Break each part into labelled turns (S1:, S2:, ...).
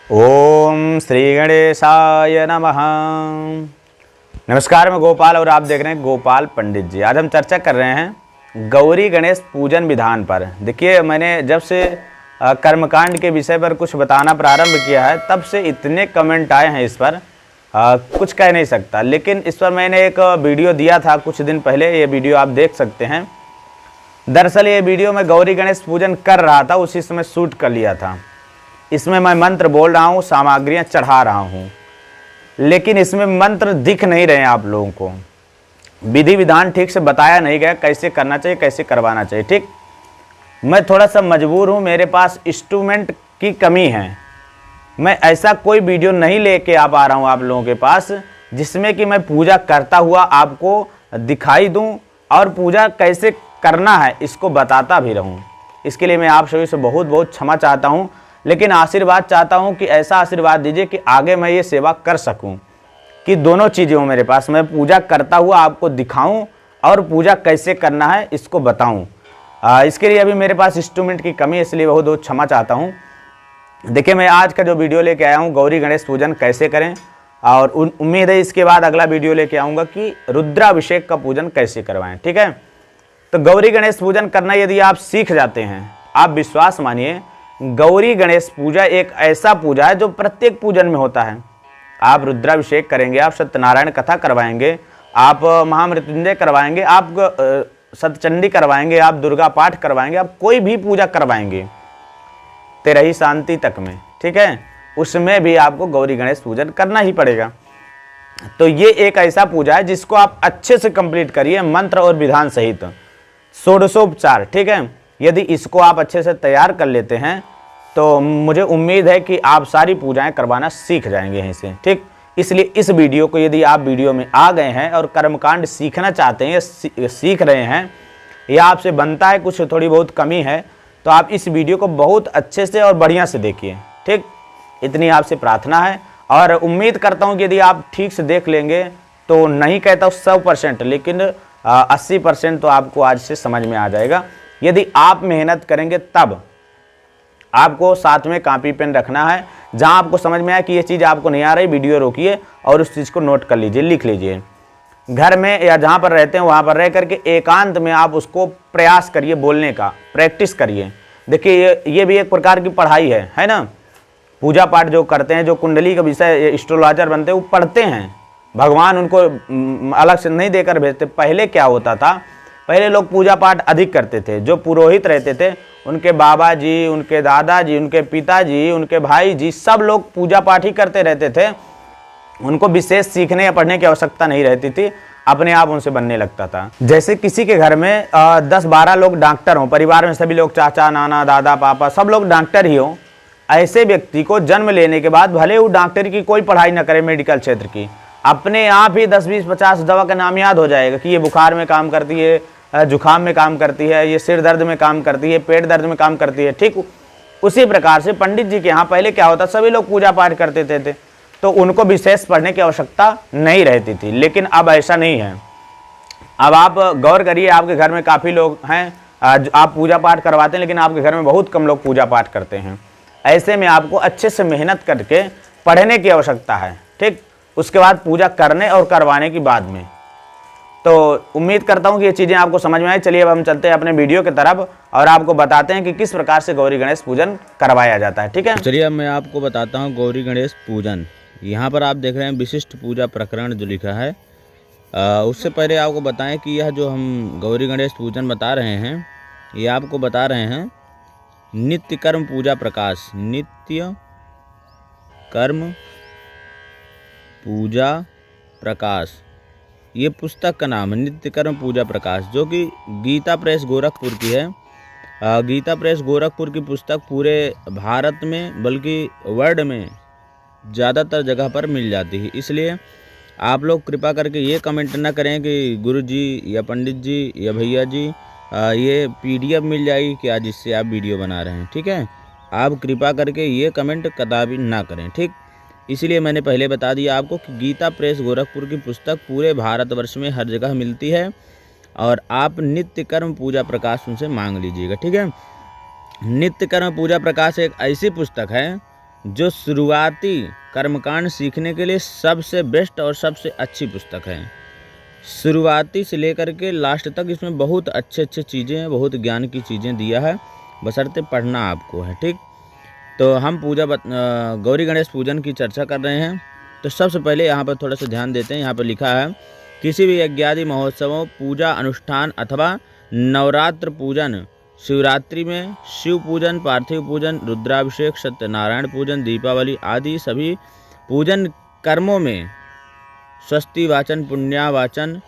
S1: ओम श्री गणेशाय नमः। नमस्कार, मैं गोपाल और आप देख रहे हैं गोपाल पंडित जी। आज हम चर्चा कर रहे हैं गौरी गणेश पूजन विधान पर। देखिए, मैंने जब से कर्मकांड के विषय पर कुछ बताना प्रारंभ किया है तब से इतने कमेंट आए हैं इस पर कुछ कह नहीं सकता। लेकिन इस पर मैंने एक वीडियो दिया था कुछ दिन पहले, ये वीडियो आप देख सकते हैं। दरअसल ये वीडियो मैं गौरी गणेश पूजन कर रहा था, उसी समय शूट कर लिया था। इसमें मैं मंत्र बोल रहा हूँ, सामग्रियाँ चढ़ा रहा हूँ, लेकिन इसमें मंत्र दिख नहीं रहे हैं आप लोगों को। विधि विधान ठीक से बताया नहीं गया, कैसे करना चाहिए, कैसे करवाना चाहिए। ठीक, मैं थोड़ा सा मजबूर हूँ, मेरे पास इंस्ट्रूमेंट की कमी है। मैं ऐसा कोई वीडियो नहीं लेके आ पा रहा हूँ आप लोगों के पास जिसमें कि मैं पूजा करता हुआ आपको दिखाई दूँ और पूजा कैसे करना है इसको बताता भी रहूँ। इसके लिए मैं आप सभी से बहुत बहुत क्षमा चाहता हूँ, लेकिन आशीर्वाद चाहता हूं कि ऐसा आशीर्वाद दीजिए कि आगे मैं ये सेवा कर सकूं, कि दोनों चीज़ें हो मेरे पास। मैं पूजा करता हुआ आपको दिखाऊं और पूजा कैसे करना है इसको बताऊं। इसके लिए अभी मेरे पास इंस्ट्रूमेंट की कमी है, इसलिए बहुत बहुत क्षमा चाहता हूं। देखिए, मैं आज का जो वीडियो लेके आया हूं गौरी गणेश पूजन कैसे करें, और उम्मीद है इसके बाद अगला वीडियो लेके आऊँगा कि रुद्राभिषेक का पूजन कैसे करवाएँ। ठीक है, तो गौरी गणेश पूजन करना यदि आप सीख जाते हैं, आप विश्वास मानिए, गौरी गणेश पूजा एक ऐसा पूजा है जो प्रत्येक पूजन में होता है। आप रुद्राभिषेक करेंगे, आप सत्यनारायण कथा करवाएंगे, आप महामृत्युंजय करवाएंगे, आप सतचंडी करवाएंगे, आप दुर्गा पाठ करवाएंगे, आप कोई भी पूजा करवाएंगे तेरही शांति तक में, ठीक है, उसमें भी आपको गौरी गणेश पूजन करना ही पड़ेगा। तो ये एक ऐसा पूजा है जिसको आप अच्छे से कंप्लीट करिए, मंत्र और विधान सहित, षोडशोपचार। ठीक है, यदि इसको आप अच्छे से तैयार कर लेते हैं तो मुझे उम्मीद है कि आप सारी पूजाएं करवाना सीख जाएंगे यहीं से। ठीक, इसलिए इस वीडियो को यदि आप वीडियो में आ गए हैं और कर्मकांड सीखना चाहते हैं या सीख रहे हैं, या आपसे बनता है, कुछ थोड़ी बहुत कमी है, तो आप इस वीडियो को बहुत अच्छे से और बढ़िया से देखिए। ठीक, इतनी आपसे प्रार्थना है और उम्मीद करता हूँ कि यदि आप ठीक से देख लेंगे तो नहीं कहता 100%, लेकिन 80% तो आपको आज से समझ में आ जाएगा। यदि आप मेहनत करेंगे तब आपको साथ में कॉपी पेन रखना है। जहां आपको समझ में आए कि ये चीज़ आपको नहीं आ रही, वीडियो रोकिए और उस चीज़ को नोट कर लीजिए, लिख लीजिए। घर में या जहां पर रहते हैं वहां पर रह करके एकांत में आप उसको प्रयास करिए, बोलने का प्रैक्टिस करिए। देखिए, ये भी एक प्रकार की पढ़ाई है ना। पूजा पाठ जो करते हैं, जो कुंडली का विषय एस्ट्रोलॉजर बनते हैं, वो पढ़ते हैं। भगवान उनको अलग से नहीं देकर भेजते। पहले क्या होता था, पहले लोग पूजा पाठ अधिक करते थे। जो पुरोहित रहते थे, उनके बाबा जी, उनके दादाजी, उनके पिताजी, उनके भाई जी, सब लोग पूजा पाठ ही करते रहते थे। उनको विशेष सीखने या पढ़ने की आवश्यकता नहीं रहती थी, अपने आप उनसे बनने लगता था। जैसे किसी के घर में 10-12 लोग डॉक्टर हों, परिवार में सभी लोग चाचा, नाना, दादा, पापा सब लोग डॉक्टर ही हों, ऐसे व्यक्ति को जन्म लेने के बाद भले वो डॉक्टरी की कोई पढ़ाई न करे, मेडिकल क्षेत्र की, अपने आप ही 10, 20, 50 दवा का नाम याद हो जाएगा कि ये बुखार में काम करती है, जुखाम में काम करती है, ये सिर दर्द में काम करती है, पेट दर्द में काम करती है। ठीक उसी प्रकार से पंडित जी के यहाँ पहले क्या होता, सभी लोग पूजा पाठ करते थे तो उनको विशेष पढ़ने की आवश्यकता नहीं रहती थी। लेकिन अब ऐसा नहीं है। अब आप गौर करिए, आपके घर में काफ़ी लोग हैं, आप पूजा पाठ करवाते हैं, लेकिन आपके घर में बहुत कम लोग पूजा पाठ करते हैं। ऐसे में आपको अच्छे से मेहनत करके पढ़ने की आवश्यकता है। ठीक, उसके बाद पूजा करने और करवाने की बाद में। तो उम्मीद करता हूँ कि ये चीज़ें आपको समझ में आए। चलिए अब हम चलते हैं अपने वीडियो की तरफ और आपको बताते हैं कि किस प्रकार से गौरी गणेश पूजन करवाया जाता है। ठीक है,
S2: चलिए अब मैं आपको बताता हूँ गौरी गणेश पूजन। यहाँ पर आप देख रहे हैं विशिष्ट पूजा प्रकरण जो लिखा है। उससे पहले आपको बताएं कि यह जो हम गौरी गणेश पूजन बता रहे हैं, ये आपको बता रहे हैं नित्य कर्म पूजा प्रकाश। नित्य कर्म पूजा प्रकाश, ये पुस्तक का नाम है, नित्य कर्म पूजा प्रकाश, जो कि गीता प्रेस गोरखपुर की है। गीता प्रेस गोरखपुर की पुस्तक पूरे भारत में बल्कि वर्ल्ड में ज़्यादातर जगह पर मिल जाती है। इसलिए आप लोग कृपा करके ये कमेंट ना करें कि गुरुजी या पंडित जी या भैया जी ये PDF मिल जाएगी क्या जिससे आप वीडियो बना रहे हैं। ठीक है, आप कृपा करके ये कमेंट कदापि ना करें। ठीक, इसलिए मैंने पहले बता दिया आपको कि गीता प्रेस गोरखपुर की पुस्तक पूरे भारतवर्ष में हर जगह मिलती है और आप नित्य कर्म पूजा प्रकाश उनसे मांग लीजिएगा। ठीक है, नित्य कर्म पूजा प्रकाश एक ऐसी पुस्तक है जो शुरुआती कर्मकांड सीखने के लिए सबसे बेस्ट और सबसे अच्छी पुस्तक है। शुरुआती से लेकर के लास्ट तक इसमें बहुत अच्छे चीज़ें हैं, बहुत ज्ञान की चीज़ें दिया है, बशर्ते पढ़ना आपको है। ठीक, तो हम गौरी गणेश पूजन की चर्चा कर रहे हैं। तो सबसे पहले यहाँ पर थोड़ा सा ध्यान देते हैं। यहाँ पर लिखा है, किसी भी यज्ञादि महोत्सवों, पूजा अनुष्ठान अथवा नवरात्र पूजन, शिवरात्रि में शिव पूजन, पार्थिव पूजन, रुद्राभिषेक, सत्यनारायण पूजन, दीपावली आदि सभी पूजन कर्मों में स्वस्ति वाचन, पुण्यावाचन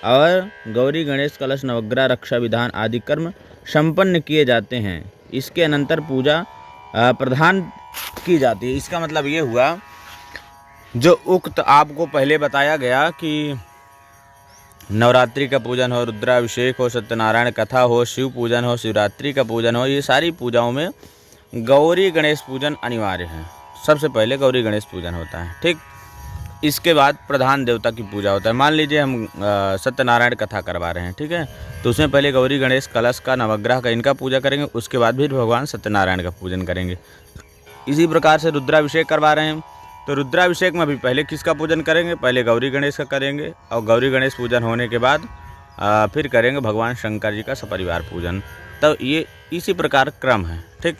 S2: और गौरी गणेश कलश नवग्रह रक्षा विधान आदि कर्म संपन्न किए जाते हैं। इसके अनंतर पूजा प्रधान की जाती है। इसका मतलब ये हुआ, जो उक्त आपको पहले बताया गया कि नवरात्रि का पूजन हो, रुद्राभिषेक हो, सत्यनारायण कथा हो, शिव पूजन हो, शिवरात्रि का पूजन हो, ये सारी पूजाओं में गौरी गणेश पूजन अनिवार्य है। सबसे पहले गौरी गणेश पूजन होता है। ठीक, इसके बाद प्रधान देवता की पूजा होता है। मान लीजिए हम सत्यनारायण कथा करवा रहे हैं, ठीक है, तो उसमें पहले गौरी गणेश कलश का, नवग्रह का, इनका पूजा करेंगे, उसके बाद फिर भगवान सत्यनारायण का पूजन करेंगे। इसी प्रकार से रुद्राभिषेक करवा रहे हैं, तो रुद्राभिषेक में भी पहले किसका पूजन करेंगे? पहले गौरी गणेश का करेंगे, और गौरी गणेश पूजन होने के बाद फिर करेंगे भगवान शंकर जी का सपरिवार पूजन। तो ये इसी प्रकार क्रम है। ठीक,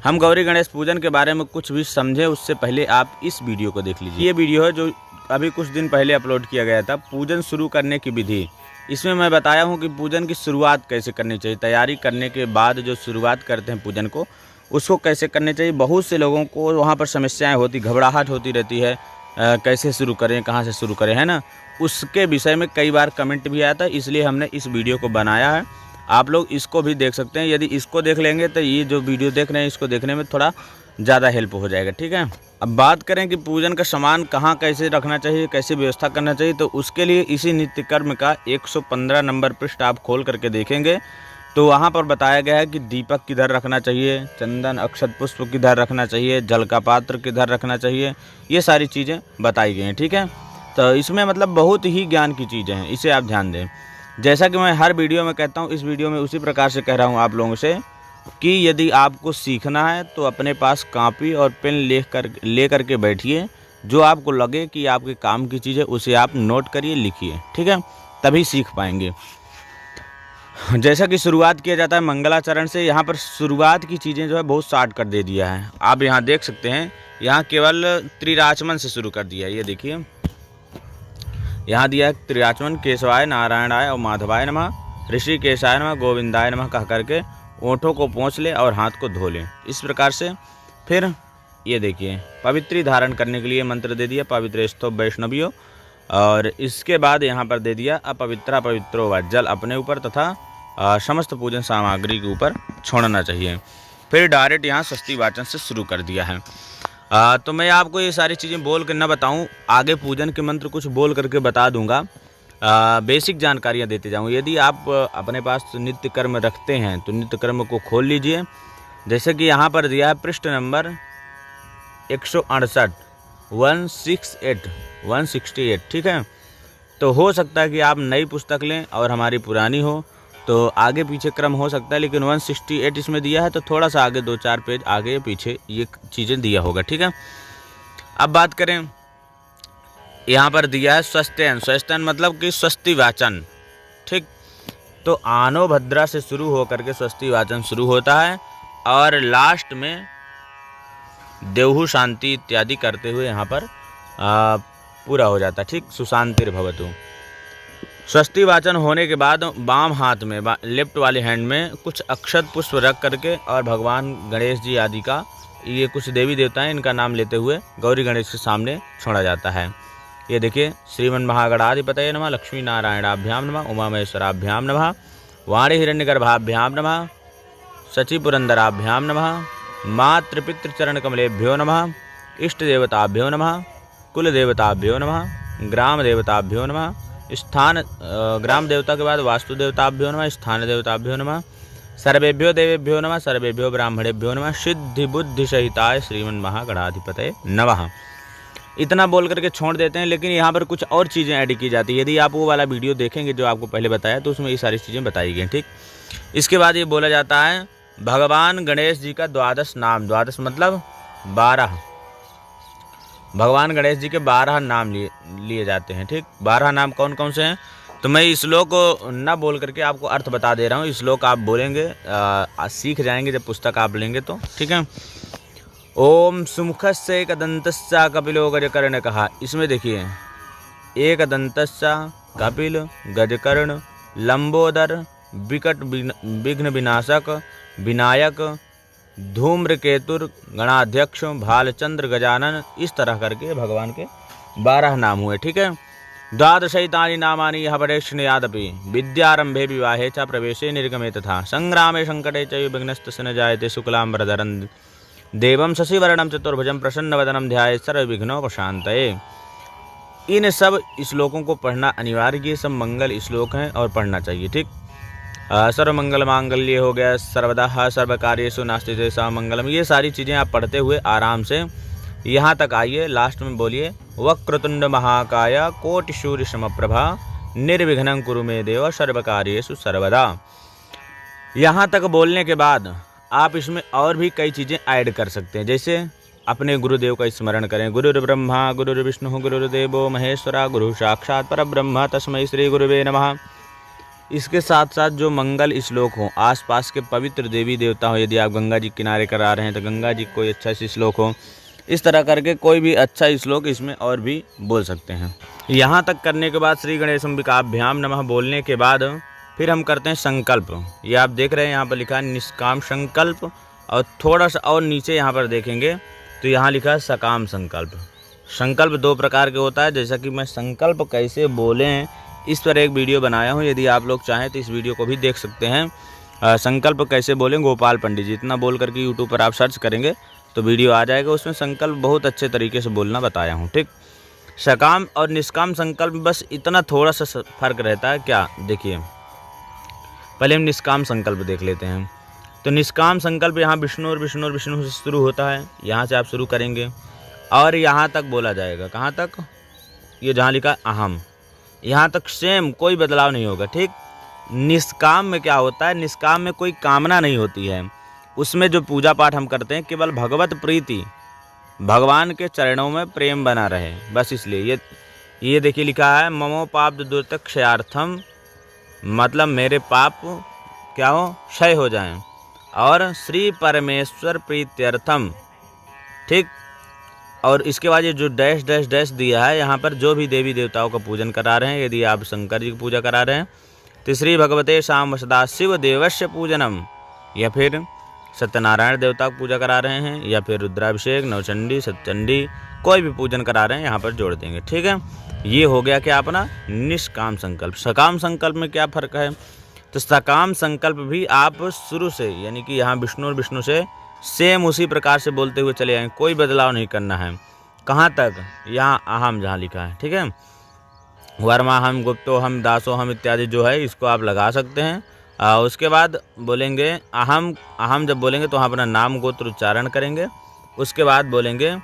S2: हम गौरी गणेश पूजन के बारे में कुछ भी समझें उससे पहले आप इस वीडियो को देख लीजिए। ये वीडियो है जो अभी कुछ दिन पहले अपलोड किया गया था, पूजन शुरू करने की विधि। इसमें मैं बताया हूँ कि पूजन की शुरुआत कैसे करनी चाहिए, तैयारी करने के बाद जो शुरुआत करते हैं पूजन को, उसको कैसे करने चाहिए। बहुत से लोगों को वहाँ पर समस्याएं होती, घबराहट होती रहती है, कैसे शुरू करें, कहाँ से शुरू करें, है ना। उसके विषय में कई बार कमेंट भी आया था, इसलिए हमने इस वीडियो को बनाया है। आप लोग इसको भी देख सकते हैं। यदि इसको देख लेंगे तो ये जो वीडियो देख रहे हैं इसको देखने में थोड़ा ज़्यादा हेल्प हो जाएगा। ठीक है, अब बात करें कि पूजन का सामान कहाँ कैसे रखना चाहिए, कैसे व्यवस्था करना चाहिए, तो उसके लिए इसी नित्य कर्म का 115 नंबर पृष्ठ आप खोल करके देखेंगे तो वहाँ पर बताया गया है कि दीपक किधर रखना चाहिए, चंदन अक्षत पुष्प किधर रखना चाहिए, जल का पात्र किधर रखना चाहिए, ये सारी चीज़ें बताई गई हैं। ठीक है, तो इसमें मतलब बहुत ही ज्ञान की चीज़ें हैं, इसे आप ध्यान दें। जैसा कि मैं हर वीडियो में कहता हूँ, इस वीडियो में उसी प्रकार से कह रहा हूँ आप लोगों से कि यदि आपको सीखना है तो अपने पास कॉपी और पेन ले करके बैठिए। जो आपको लगे कि आपके काम की चीज़ है उसे आप नोट करिए, लिखिए। ठीक है, तभी सीख पाएंगे। जैसा कि शुरुआत किया जाता है मंगलाचरण से, यहाँ पर शुरुआत की चीज़ें जो है बहुत शार्ट कर दे दिया है। आप यहाँ देख सकते हैं, यहाँ केवल त्रिराचमन से शुरू कर दिया है। ये देखिए, यहाँ दिया है त्रिराचमन, केशवाय, नारायणाय और माधवाय नमः, ऋषिकेशाय नमः, गोविंदाय नमः कह करके ओंठों को पोंछ ले और हाथ को धो लें। इस प्रकार से फिर ये देखिए, पवित्री धारण करने के लिए मंत्र दे दिया, पवित्र स्तोप वैष्णवियो। और इसके बाद यहाँ पर दे दिया, अपवित्रा पवित्रो व, जल अपने ऊपर तथा समस्त पूजन सामग्री के ऊपर छोड़ना चाहिए। फिर डायरेक्ट यहाँ स्वस्ति वाचन से शुरू कर दिया है। तो मैं आपको ये सारी चीज़ें बोल कर न बताऊँ, आगे पूजन के मंत्र कुछ बोल करके बता दूँगा, बेसिक जानकारियाँ देते जाऊँ। यदि आप अपने पास नित्य कर्म रखते हैं तो नित्य कर्म को खोल लीजिए। जैसे कि यहाँ पर दिया है पृष्ठ नंबर 168, 168। ठीक है, तो हो सकता है कि आप नई पुस्तक लें और हमारी पुरानी हो, तो आगे पीछे क्रम हो सकता है, लेकिन 168 इसमें दिया है, तो थोड़ा सा आगे 2-4 पेज आगे पीछे ये चीज़ें दिया होगा। ठीक है, अब बात करें, यहाँ पर दिया है स्वस्त्ययन। स्वस्त्ययन मतलब कि स्वस्ति वाचन। ठीक, तो आनो भद्रा से शुरू होकर के स्वस्ति वाचन शुरू होता है और लास्ट में देवहु शांति इत्यादि करते हुए यहाँ पर पूरा हो जाता है। ठीक, सुशांतिर्भवतु। स्वस्ति वाचन होने के बाद बाम हाथ में, लेफ्ट वाले हैंड में कुछ अक्षत पुष्प रख करके और भगवान गणेश जी आदि का, ये कुछ देवी देवता हैं, इनका नाम लेते हुए गौरी गणेश के सामने छोड़ा जाता है। ये देखिए, श्रीमन महागणाधिपतये नमः, लक्ष्मी नारायणाभ्याम नमः, उमा महेश्वराभ्याम नमः, वाणी हिरण्यगर्भाभ्याम नमः, शचि पुरंदराभ्याम नमः, मातृपितृचरण कमलेभ्यो नमः, इष्ट देवताभ्यो नमः, कुल देवताभ्यो नमः, ग्राम देवताभ्यो नमः, स्थान ग्राम देवता के बाद वास्तु देवताभ्यो नमः, स्थान देवताभ्यो नमः, सर्वेभ्यो देवेभ्यो नमः, सर्वेभ्यो ब्राह्मणेभ्यो नमः, सिद्धि बुद्धि सहिताय श्रीमन महागणाधिपतये नमः। इतना बोल करके छोड़ देते हैं, लेकिन यहाँ पर कुछ और चीज़ें ऐड की जाती है। यदि आप वो वाला वीडियो देखेंगे जो आपको पहले बताया, तो उसमें ये सारी चीज़ें बताई गई। ठीक, इसके बाद ये बोला जाता है भगवान गणेश जी का द्वादश नाम। द्वादश मतलब 12 भगवान गणेश जी के 12 नाम लिए जाते हैं। ठीक, 12 नाम कौन कौन से हैं? तो मैं इस श्लोक को न बोल करके आपको अर्थ बता दे रहा हूँ। इस श्लोक आप बोलेंगे, सीख जाएंगे जब पुस्तक आप लेंगे तो। ठीक है। ओम सुमुखस्य एकदन्तस्य कपिलो गजकर्ण कहा। इसमें देखिए, एकदन्तस्य कपिल, गजकर्ण, लंबोदर, विकट विघ्न विनाशक, विनायक, धूम्रकेतुर, गणाध्यक्ष, भालचंद्र, गजानन, इस तरह करके भगवान के 12 नाम हुए। ठीक है। द्वादशैतानि नामानि यह परेक्षणयादपि विद्यारंभे विवाहे च प्रवेशे निर्गमे तथा संग्रामे संकटे च विघ्नस्तस्य न जायते शुक्लांबरधरं देवं शशिवर्णं चतुर्भुजं प्रसन्नवदनं ध्यायेत् सर्वविघ्नोपशान्तये। इन सब श्लोकों को पढ़ना अनिवार्य, ये सब मंगल श्लोक हैं और पढ़ना चाहिए। ठीक। सर्वमंगल मांगल्ये हो गया, सर्वदा सर्वकार्येषु नास्ति तेषां मंगलम, ये सारी चीज़ें आप पढ़ते हुए आराम से यहाँ तक आइए। लास्ट में बोलिए वक्रतुंड महाकाय कोटिसूर्य समप्रभा निर्विघ्नं कुरु मे देव सर्वकार्येषु सर्वदा। यहाँ तक बोलने के बाद आप इसमें और भी कई चीज़ें ऐड कर सकते हैं, जैसे अपने गुरुदेव का स्मरण करें। गुरुर्ब्रह्मा गुरुर्विष्णु गुरुर्देवो महेश्वरा गुरु साक्षात् परब्रह्म तस्मै श्री गुरुवे नमः। इसके साथ साथ जो मंगल श्लोक हो, आसपास के पवित्र देवी देवता हो, यदि आप गंगा जी किनारे करा रहे हैं तो गंगा जी कोई अच्छा सी श्लोक हो, इस तरह करके कोई भी अच्छा श्लोक इसमें और भी बोल सकते हैं। यहाँ तक करने के बाद श्री गणेशाभ्याम नमः बोलने के बाद फिर हम करते हैं संकल्प। ये आप देख रहे हैं यहाँ पर लिखा है निष्काम संकल्प, और थोड़ा सा और नीचे यहाँ पर देखेंगे तो यहाँ लिखा है सकाम संकल्प। संकल्प 2 प्रकार के होता है, जैसा कि मैं संकल्प कैसे बोलें इस पर एक वीडियो बनाया हूँ, यदि आप लोग चाहें तो इस वीडियो को भी देख सकते हैं। संकल्प कैसे बोलें गोपाल पंडित जी, इतना बोल करके यूट्यूब पर आप सर्च करेंगे तो वीडियो आ जाएगा, उसमें संकल्प बहुत अच्छे तरीके से बोलना बताया हूँ। ठीक। सकाम और निष्काम संकल्प बस इतना थोड़ा सा फर्क रहता है। क्या, देखिए पहले हम निष्काम संकल्प देख लेते हैं। तो निष्काम संकल्प यहाँ विष्णु और विष्णु और विष्णु से शुरू होता है, यहाँ से आप शुरू करेंगे और यहाँ तक बोला जाएगा। कहाँ तक? ये जहाँ लिखा है अहम, यहाँ तक सेम, कोई बदलाव नहीं होगा। ठीक। निष्काम में क्या होता है? निष्काम में कोई कामना नहीं होती है, उसमें जो पूजा पाठ हम करते हैं केवल भगवत प्रीति, भगवान के चरणों में प्रेम बना रहे, बस इसलिए ये देखिए लिखा है ममो पाप दुर्त क्षयार्थम, मतलब मेरे पाप क्या हो, क्षय हो जाएं, और श्री परमेश्वर प्रीत्यर्थम। ठीक। और इसके बाद ये जो डैश डैश डैश दिया है, यहाँ पर जो भी देवी देवताओं का पूजन करा रहे हैं, यदि आप शंकर जी की पूजा करा रहे हैं तो श्री भगवते शाम सदाशिव देवस्य पूजनम, या फिर सत्यनारायण देवता की पूजा करा रहे हैं, या फिर रुद्राभिषेक, नवचंडी, सतचंडी, कोई भी पूजन करा रहे हैं यहाँ पर जोड़ देंगे। ठीक है। ये हो गया क्या अपना निष्काम संकल्प। सकाम संकल्प में क्या फ़र्क है? तो सकाम संकल्प भी आप शुरू से, यानी कि यहाँ विष्णु और विष्णु से सेम उसी प्रकार से बोलते हुए चले आएंगे, कोई बदलाव नहीं करना है। कहाँ तक? यहाँ अहम जहाँ लिखा है। ठीक है। वर्मा हम, गुप्तो हम, दासो हम इत्यादि जो है इसको आप लगा सकते हैं। उसके बाद बोलेंगे अहम, अहम जब बोलेंगे तो वहाँ अपना नाम गोत्र उच्चारण करेंगे। उसके बाद बोलेंगे,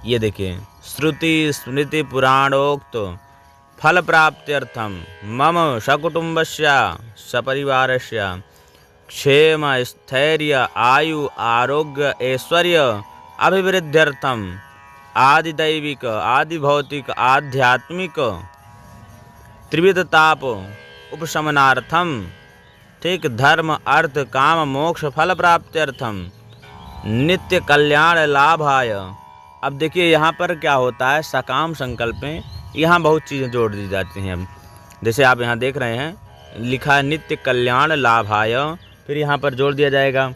S2: ये देखिए, श्रुति स्मृति पुराणोक्त फल प्राप्त्यर्थम मम सकुटुम्बस्य सपरिवारस्य क्षेम स्थैर्य आयु आरोग्य ऐश्वर्य अभिवृद्ध्यर्थम आदिदैविक आदिभौतिक आध्यात्मिक त्रिविध ताप उपशमनार्थम, ठीक, धर्म अर्थ काम मोक्ष फल प्राप्त्यर्थम नित्य कल्याण लाभाय। अब देखिए यहाँ पर क्या होता है, सकाम संकल्प में यहाँ बहुत चीज़ें जोड़ दी जाती हैं। अब जैसे आप यहाँ देख रहे हैं लिखा है नित्य कल्याण लाभाय, फिर यहाँ पर जोड़ दिया जाएगा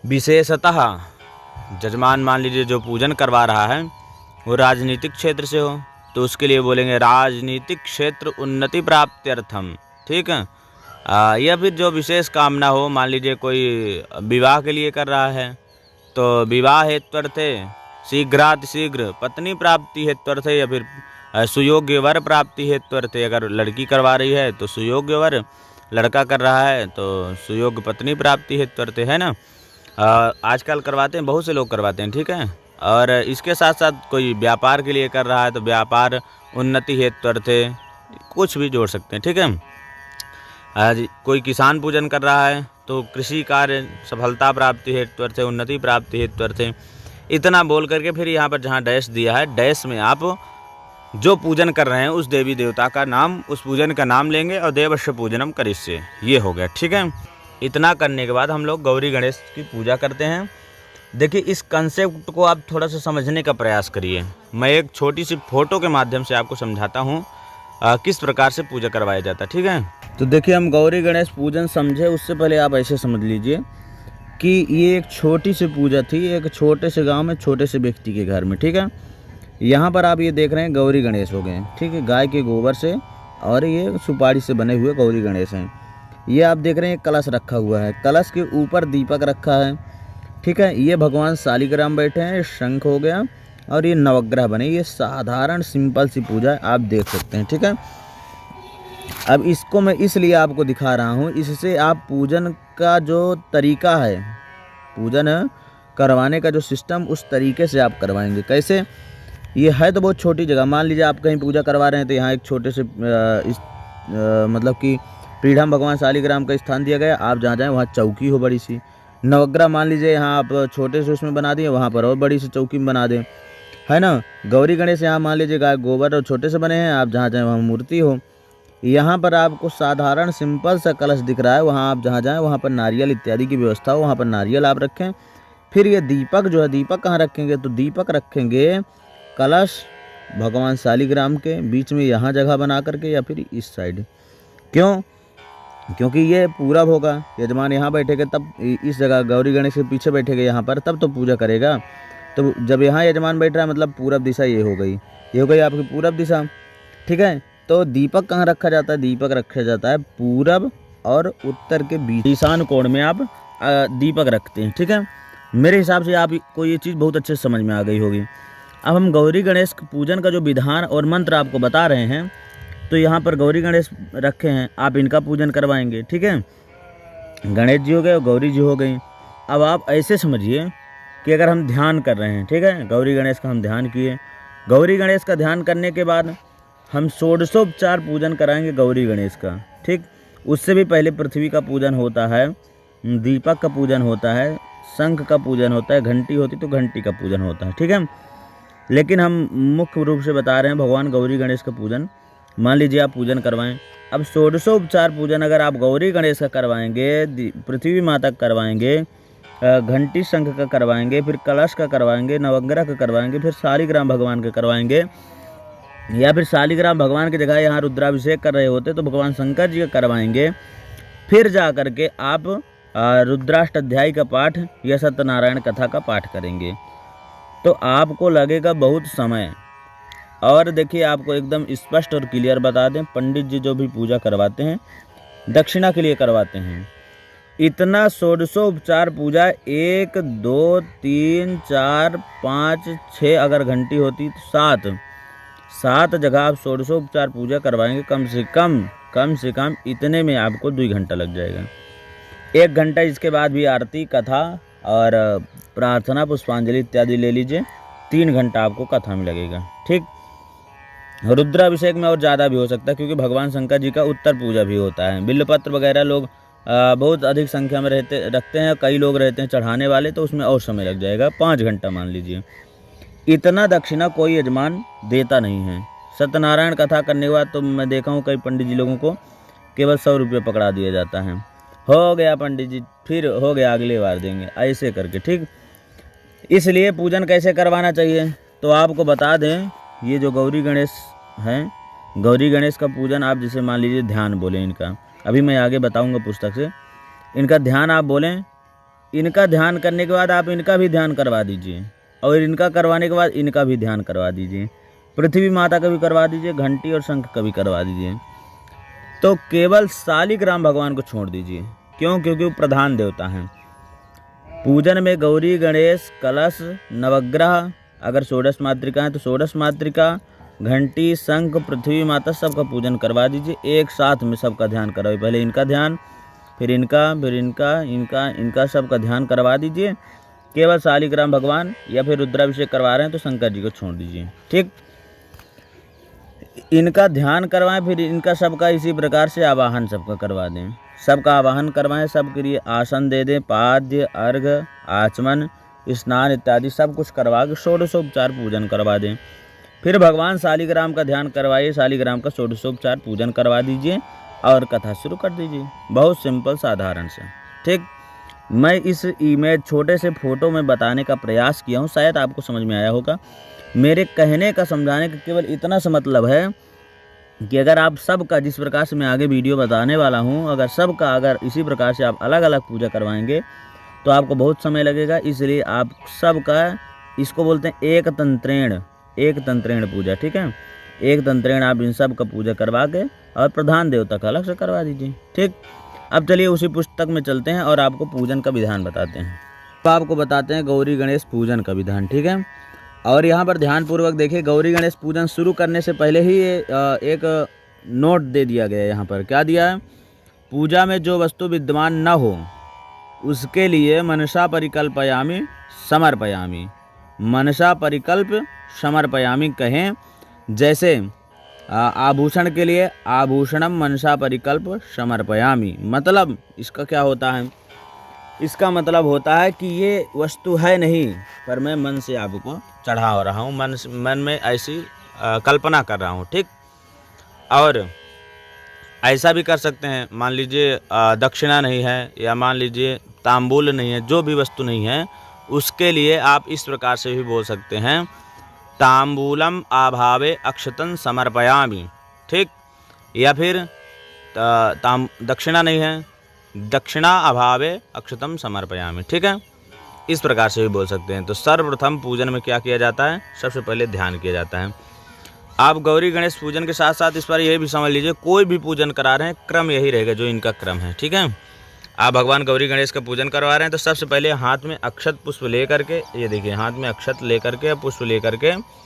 S2: विशेषतः जजमान, मान लीजिए जो पूजन करवा रहा है वो राजनीतिक क्षेत्र से हो तो उसके लिए बोलेंगे राजनीतिक क्षेत्र उन्नति प्राप्त्यर्थम। ठीक है। या फिर जो विशेष कामना हो, मान लीजिए कोई विवाह के लिए कर रहा है तो विवाह हेत्वर्थे शीघ्रातिशीघ्र पत्नी प्राप्ति हेत्वर्थे, या फिर सुयोग्य वर प्राप्ति हेत्वर्थे। अगर लड़की करवा रही है तो सुयोग्य वर, लड़का कर रहा है तो सुयोग्य पत्नी प्राप्ति हेत्वर्थे, है ना। आजकल करवाते हैं, बहुत से लोग करवाते हैं। ठीक है। और इसके साथ साथ कोई व्यापार के लिए कर रहा है तो व्यापार उन्नति हेत्वर्थे, कुछ भी जोड़ सकते हैं। ठीक है। आज कोई किसान पूजन कर रहा है तो कृषि कार्य सफलता प्राप्ति हेतु अर्थ उन्नति प्राप्ति हेतु अर्थ इतना बोल करके फिर यहाँ पर जहाँ डैश दिया है, डैश में आप जो पूजन कर रहे हैं उस देवी देवता का नाम, उस पूजन का नाम लेंगे और देवस्य पूजनम करिष्ये, ये हो गया। ठीक है, इतना करने के बाद हम लोग गौरी गणेश की पूजा करते हैं। देखिए, इस कंसेप्ट को आप थोड़ा सा समझने का प्रयास करिए। मैं एक छोटी सी फोटो के माध्यम से आपको समझाता हूँ किस प्रकार से पूजा करवाया जाता है। ठीक है, तो देखिए, हम गौरी गणेश पूजन समझे उससे पहले आप ऐसे समझ लीजिए कि ये एक छोटी सी पूजा थी, एक छोटे से गांव में छोटे से व्यक्ति के घर में। ठीक है, यहाँ पर आप ये देख रहे हैं गौरी गणेश हो गए। ठीक है, गाय के गोबर से और ये सुपारी से बने हुए गौरी गणेश हैं। ये आप देख रहे हैं कलश रखा हुआ है, कलश के ऊपर दीपक रखा है। ठीक है, ये भगवान शालिग्राम बैठे हैं, शंख हो गया और ये नवग्रह बने। ये साधारण सिंपल सी पूजा आप देख सकते हैं। ठीक है, अब इसको मैं इसलिए आपको दिखा रहा हूँ, इससे आप पूजन का जो तरीका है, पूजन करवाने का जो सिस्टम, उस तरीके से आप करवाएंगे। कैसे? ये है तो बहुत छोटी जगह, मान लीजिए आप कहीं पूजा करवा रहे हैं तो यहाँ एक छोटे से मतलब कि पीढ़म भगवान शालिग्राम का स्थान दिया गया, आप जहाँ जाएँ वहाँ चौकी हो बड़ी सी। नवग्रह मान लीजिए यहाँ आप छोटे से उसमें बना दिए, वहाँ पर और बड़ी सी चौकी में बना दें, है ना। गौरी गणेश यहाँ मान लीजिए गाय गोबर और छोटे से बने हैं, आप जहाँ जाएँ वहाँ मूर्ति हो। यहाँ पर आपको साधारण सिंपल सा कलश दिख रहा है, वहाँ आप जहाँ जाएँ वहाँ पर नारियल इत्यादि की व्यवस्था हो, वहाँ पर नारियल आप रखें। फिर ये दीपक जो है, दीपक कहाँ रखेंगे? तो दीपक रखेंगे कलश भगवान शालिग्राम के बीच में, यहाँ जगह बना करके, या फिर इस साइड। क्यों? क्योंकि ये पूरब होगा, यजमान यहाँ बैठेगा, तब इस जगह गौरी गणेश के पीछे बैठेगा यहाँ पर, तब तो पूजा करेगा। तो जब यहाँ यजमान बैठ रहा है मतलब पूरब दिशा ये हो गई, ये हो गई आपकी पूरब दिशा। ठीक है, तो दीपक कहाँ रखा जाता है? दीपक रखा जाता है पूरब और उत्तर के बीच, ईशान कोण में आप दीपक रखते हैं। ठीक है, मेरे हिसाब से आपको ये चीज़ बहुत अच्छे से समझ में आ गई होगी। अब हम गौरी गणेश पूजन का जो विधान और मंत्र आपको बता रहे हैं, तो यहाँ पर गौरी गणेश रखे हैं, आप इनका पूजन करवाएंगे। ठीक है, गणेश जी हो गए और गौरी जी हो गई। अब आप ऐसे समझिए कि अगर हम ध्यान कर रहे हैं, ठीक है, गौरी गणेश का हम ध्यान किए, गौरी गणेश का ध्यान करने के बाद हम षोडशोपचार पूजन कराएंगे गौरी गणेश का। ठीक, उससे भी पहले पृथ्वी का पूजन होता है, दीपक का पूजन होता है, शंख का पूजन होता है, घंटी होती तो घंटी का पूजन होता है। ठीक है, लेकिन हम मुख्य रूप से बता रहे हैं भगवान गौरी गणेश का पूजन। मान लीजिए आप पूजन करवाएं, अब षोडशोपचार पूजन अगर आप गौरी गणेश का करवाएंगे, पृथ्वी माता का करवाएंगे, घंटी शंख का करवाएंगे, फिर कलश का करवाएंगे, नवग्रह का करवाएंगे, फिर शालिग्राम भगवान का करवाएंगे, या फिर शालिग्राम भगवान की जगह यहाँ रुद्राभिषेक कर रहे होते तो भगवान शंकर जी का करवाएंगे, फिर जा करके आप रुद्राष्टाध्यायी का पाठ या सत्यनारायण कथा का पाठ करेंगे, तो आपको लगेगा बहुत समय। और देखिए, आपको एकदम स्पष्ट और क्लियर बता दें, पंडित जी जो भी पूजा करवाते हैं दक्षिणा के लिए करवाते हैं, इतना षोडशोपचार पूजा 1 2 3 4 5 6 अगर घंटी होती तो 7 जगह आप षोडशोपचार पूजा करवाएंगे। कम से कम इतने में आपको 2 घंटा लग जाएगा। 1 घंटा इसके बाद भी आरती, कथा और प्रार्थना, पुष्पांजलि इत्यादि ले लीजिए, 3 घंटा आपको कथा में लगेगा। ठीक, रुद्राभिषेक में और ज़्यादा भी हो सकता है, क्योंकि भगवान शंकर जी का उत्तर पूजा भी होता है। बिल्वपत्र वगैरह लोग बहुत अधिक संख्या में रखते हैं, कई लोग रहते हैं चढ़ाने वाले, तो उसमें और समय लग जाएगा, 5 घंटा मान लीजिए। इतना दक्षिणा कोई यजमान देता नहीं है। सत्यनारायण कथा करने के बाद तो मैं देखा हूँ कई पंडित जी लोगों को केवल 100 रुपये पकड़ा दिया जाता है, हो गया पंडित जी, फिर हो गया अगले बार देंगे, ऐसे करके। ठीक, इसलिए पूजन कैसे करवाना चाहिए तो आपको बता दें, ये जो गौरी गणेश हैं, गौरी गणेश का पूजन आप जैसे मान लीजिए ध्यान बोलें इनका, अभी मैं आगे बताऊंगा पुस्तक से, इनका ध्यान आप बोलें, इनका ध्यान करने के बाद आप इनका भी ध्यान करवा दीजिए, और इनका करवाने के बाद इनका भी ध्यान करवा दीजिए, पृथ्वी माता का भी करवा दीजिए, घंटी और शंख का भी करवा दीजिए। तो केवल शालिग्राम भगवान को छोड़ दीजिए। क्यों? क्योंकि वो प्रधान देवता हैं। पूजन में गौरी गणेश, कलश, नवग्रह, अगर षोडश मातृका है तो षोडश मातृका, घंटी, शंख, पृथ्वी माता, सबका पूजन करवा दीजिए। एक साथ में सबका ध्यान करवाइए, पहले इनका ध्यान, फिर इनका, फिर इनका सबका ध्यान करवा दीजिए। केवल शालिग्राम भगवान या फिर रुद्राभिषेक करवा रहे हैं तो शंकर जी को छोड़ दीजिए। ठीक, इनका ध्यान करवाएं, फिर इनका सबका इसी प्रकार से आवाहन सबका करवा दें। सबका आवाहन करवाएं, सबके लिए आसन दे दें, पाद्य, अर्घ्य, आचमन, स्नान इत्यादि सब कुछ करवा के षोडशोपचार पूजन करवा दें। फिर भगवान शालिग्राम का ध्यान करवाइए, शालिग्राम का षोडशोपचार पूजन करवा दीजिए और कथा शुरू कर दीजिए। बहुत सिंपल साधारण से। ठीक, मैं इस इमेज छोटे से फोटो में बताने का प्रयास किया हूँ, शायद आपको समझ में आया होगा। मेरे कहने का, समझाने का केवल इतना सा मतलब है कि अगर आप सबका, जिस प्रकार से मैं आगे वीडियो बताने वाला हूँ, अगर इसी प्रकार से आप अलग अलग पूजा करवाएंगे तो आपको बहुत समय लगेगा। इसलिए आप सबका, इसको बोलते हैं एक तंत्रेण पूजा। ठीक है, एक तंत्रेण आप इन सब का पूजा करवा के और प्रधान देवता का अलग से करवा दीजिए। ठीक, अब चलिए उसी पुस्तक में चलते हैं और आपको पूजन का विधान बताते हैं। तो आपको बताते हैं गौरी गणेश पूजन का विधान। ठीक है, और यहाँ पर ध्यानपूर्वक देखिए, गौरी गणेश पूजन शुरू करने से पहले ही एक नोट दे दिया गया है। यहाँ पर क्या दिया है? पूजा में जो वस्तु विद्यमान न हो उसके लिए मनसा परिकल्पयामि समर्पयामि। मनसा परिकल्प समर्पयामि कहें, जैसे आभूषण के लिए आभूषणम मनसा परिकल्प समर्पयामि। मतलब इसका क्या होता है? इसका मतलब होता है कि ये वस्तु है नहीं, पर मैं मन से आपको चढ़ा रहा हूँ, मन में ऐसी कल्पना कर रहा हूँ। ठीक, और ऐसा भी कर सकते हैं, मान लीजिए दक्षिणा नहीं है, या मान लीजिए तांबूल नहीं है, जो भी वस्तु नहीं है, उसके लिए आप इस प्रकार से भी बोल सकते हैं, तांबूलम अभावे अक्षतन समर्पयामि। ठीक, या फिर दक्षिणा नहीं है, दक्षिणा अभावे अक्षतम समर्पयामि। ठीक है, इस प्रकार से भी बोल सकते हैं। तो सर्वप्रथम पूजन में क्या किया जाता है? सबसे पहले ध्यान किया जाता है। आप गौरी गणेश पूजन के साथ साथ इस पर यह भी समझ लीजिए, कोई भी पूजन करा रहे हैं, क्रम यही रहेगा जो इनका क्रम है। ठीक है, आप भगवान गौरी गणेश का पूजन करवा रहे हैं तो सबसे पहले हाथ में अक्षत पुष्प लेकर के, ये देखिए, हाथ में अक्षत लेकर के, पुष्प लेकर के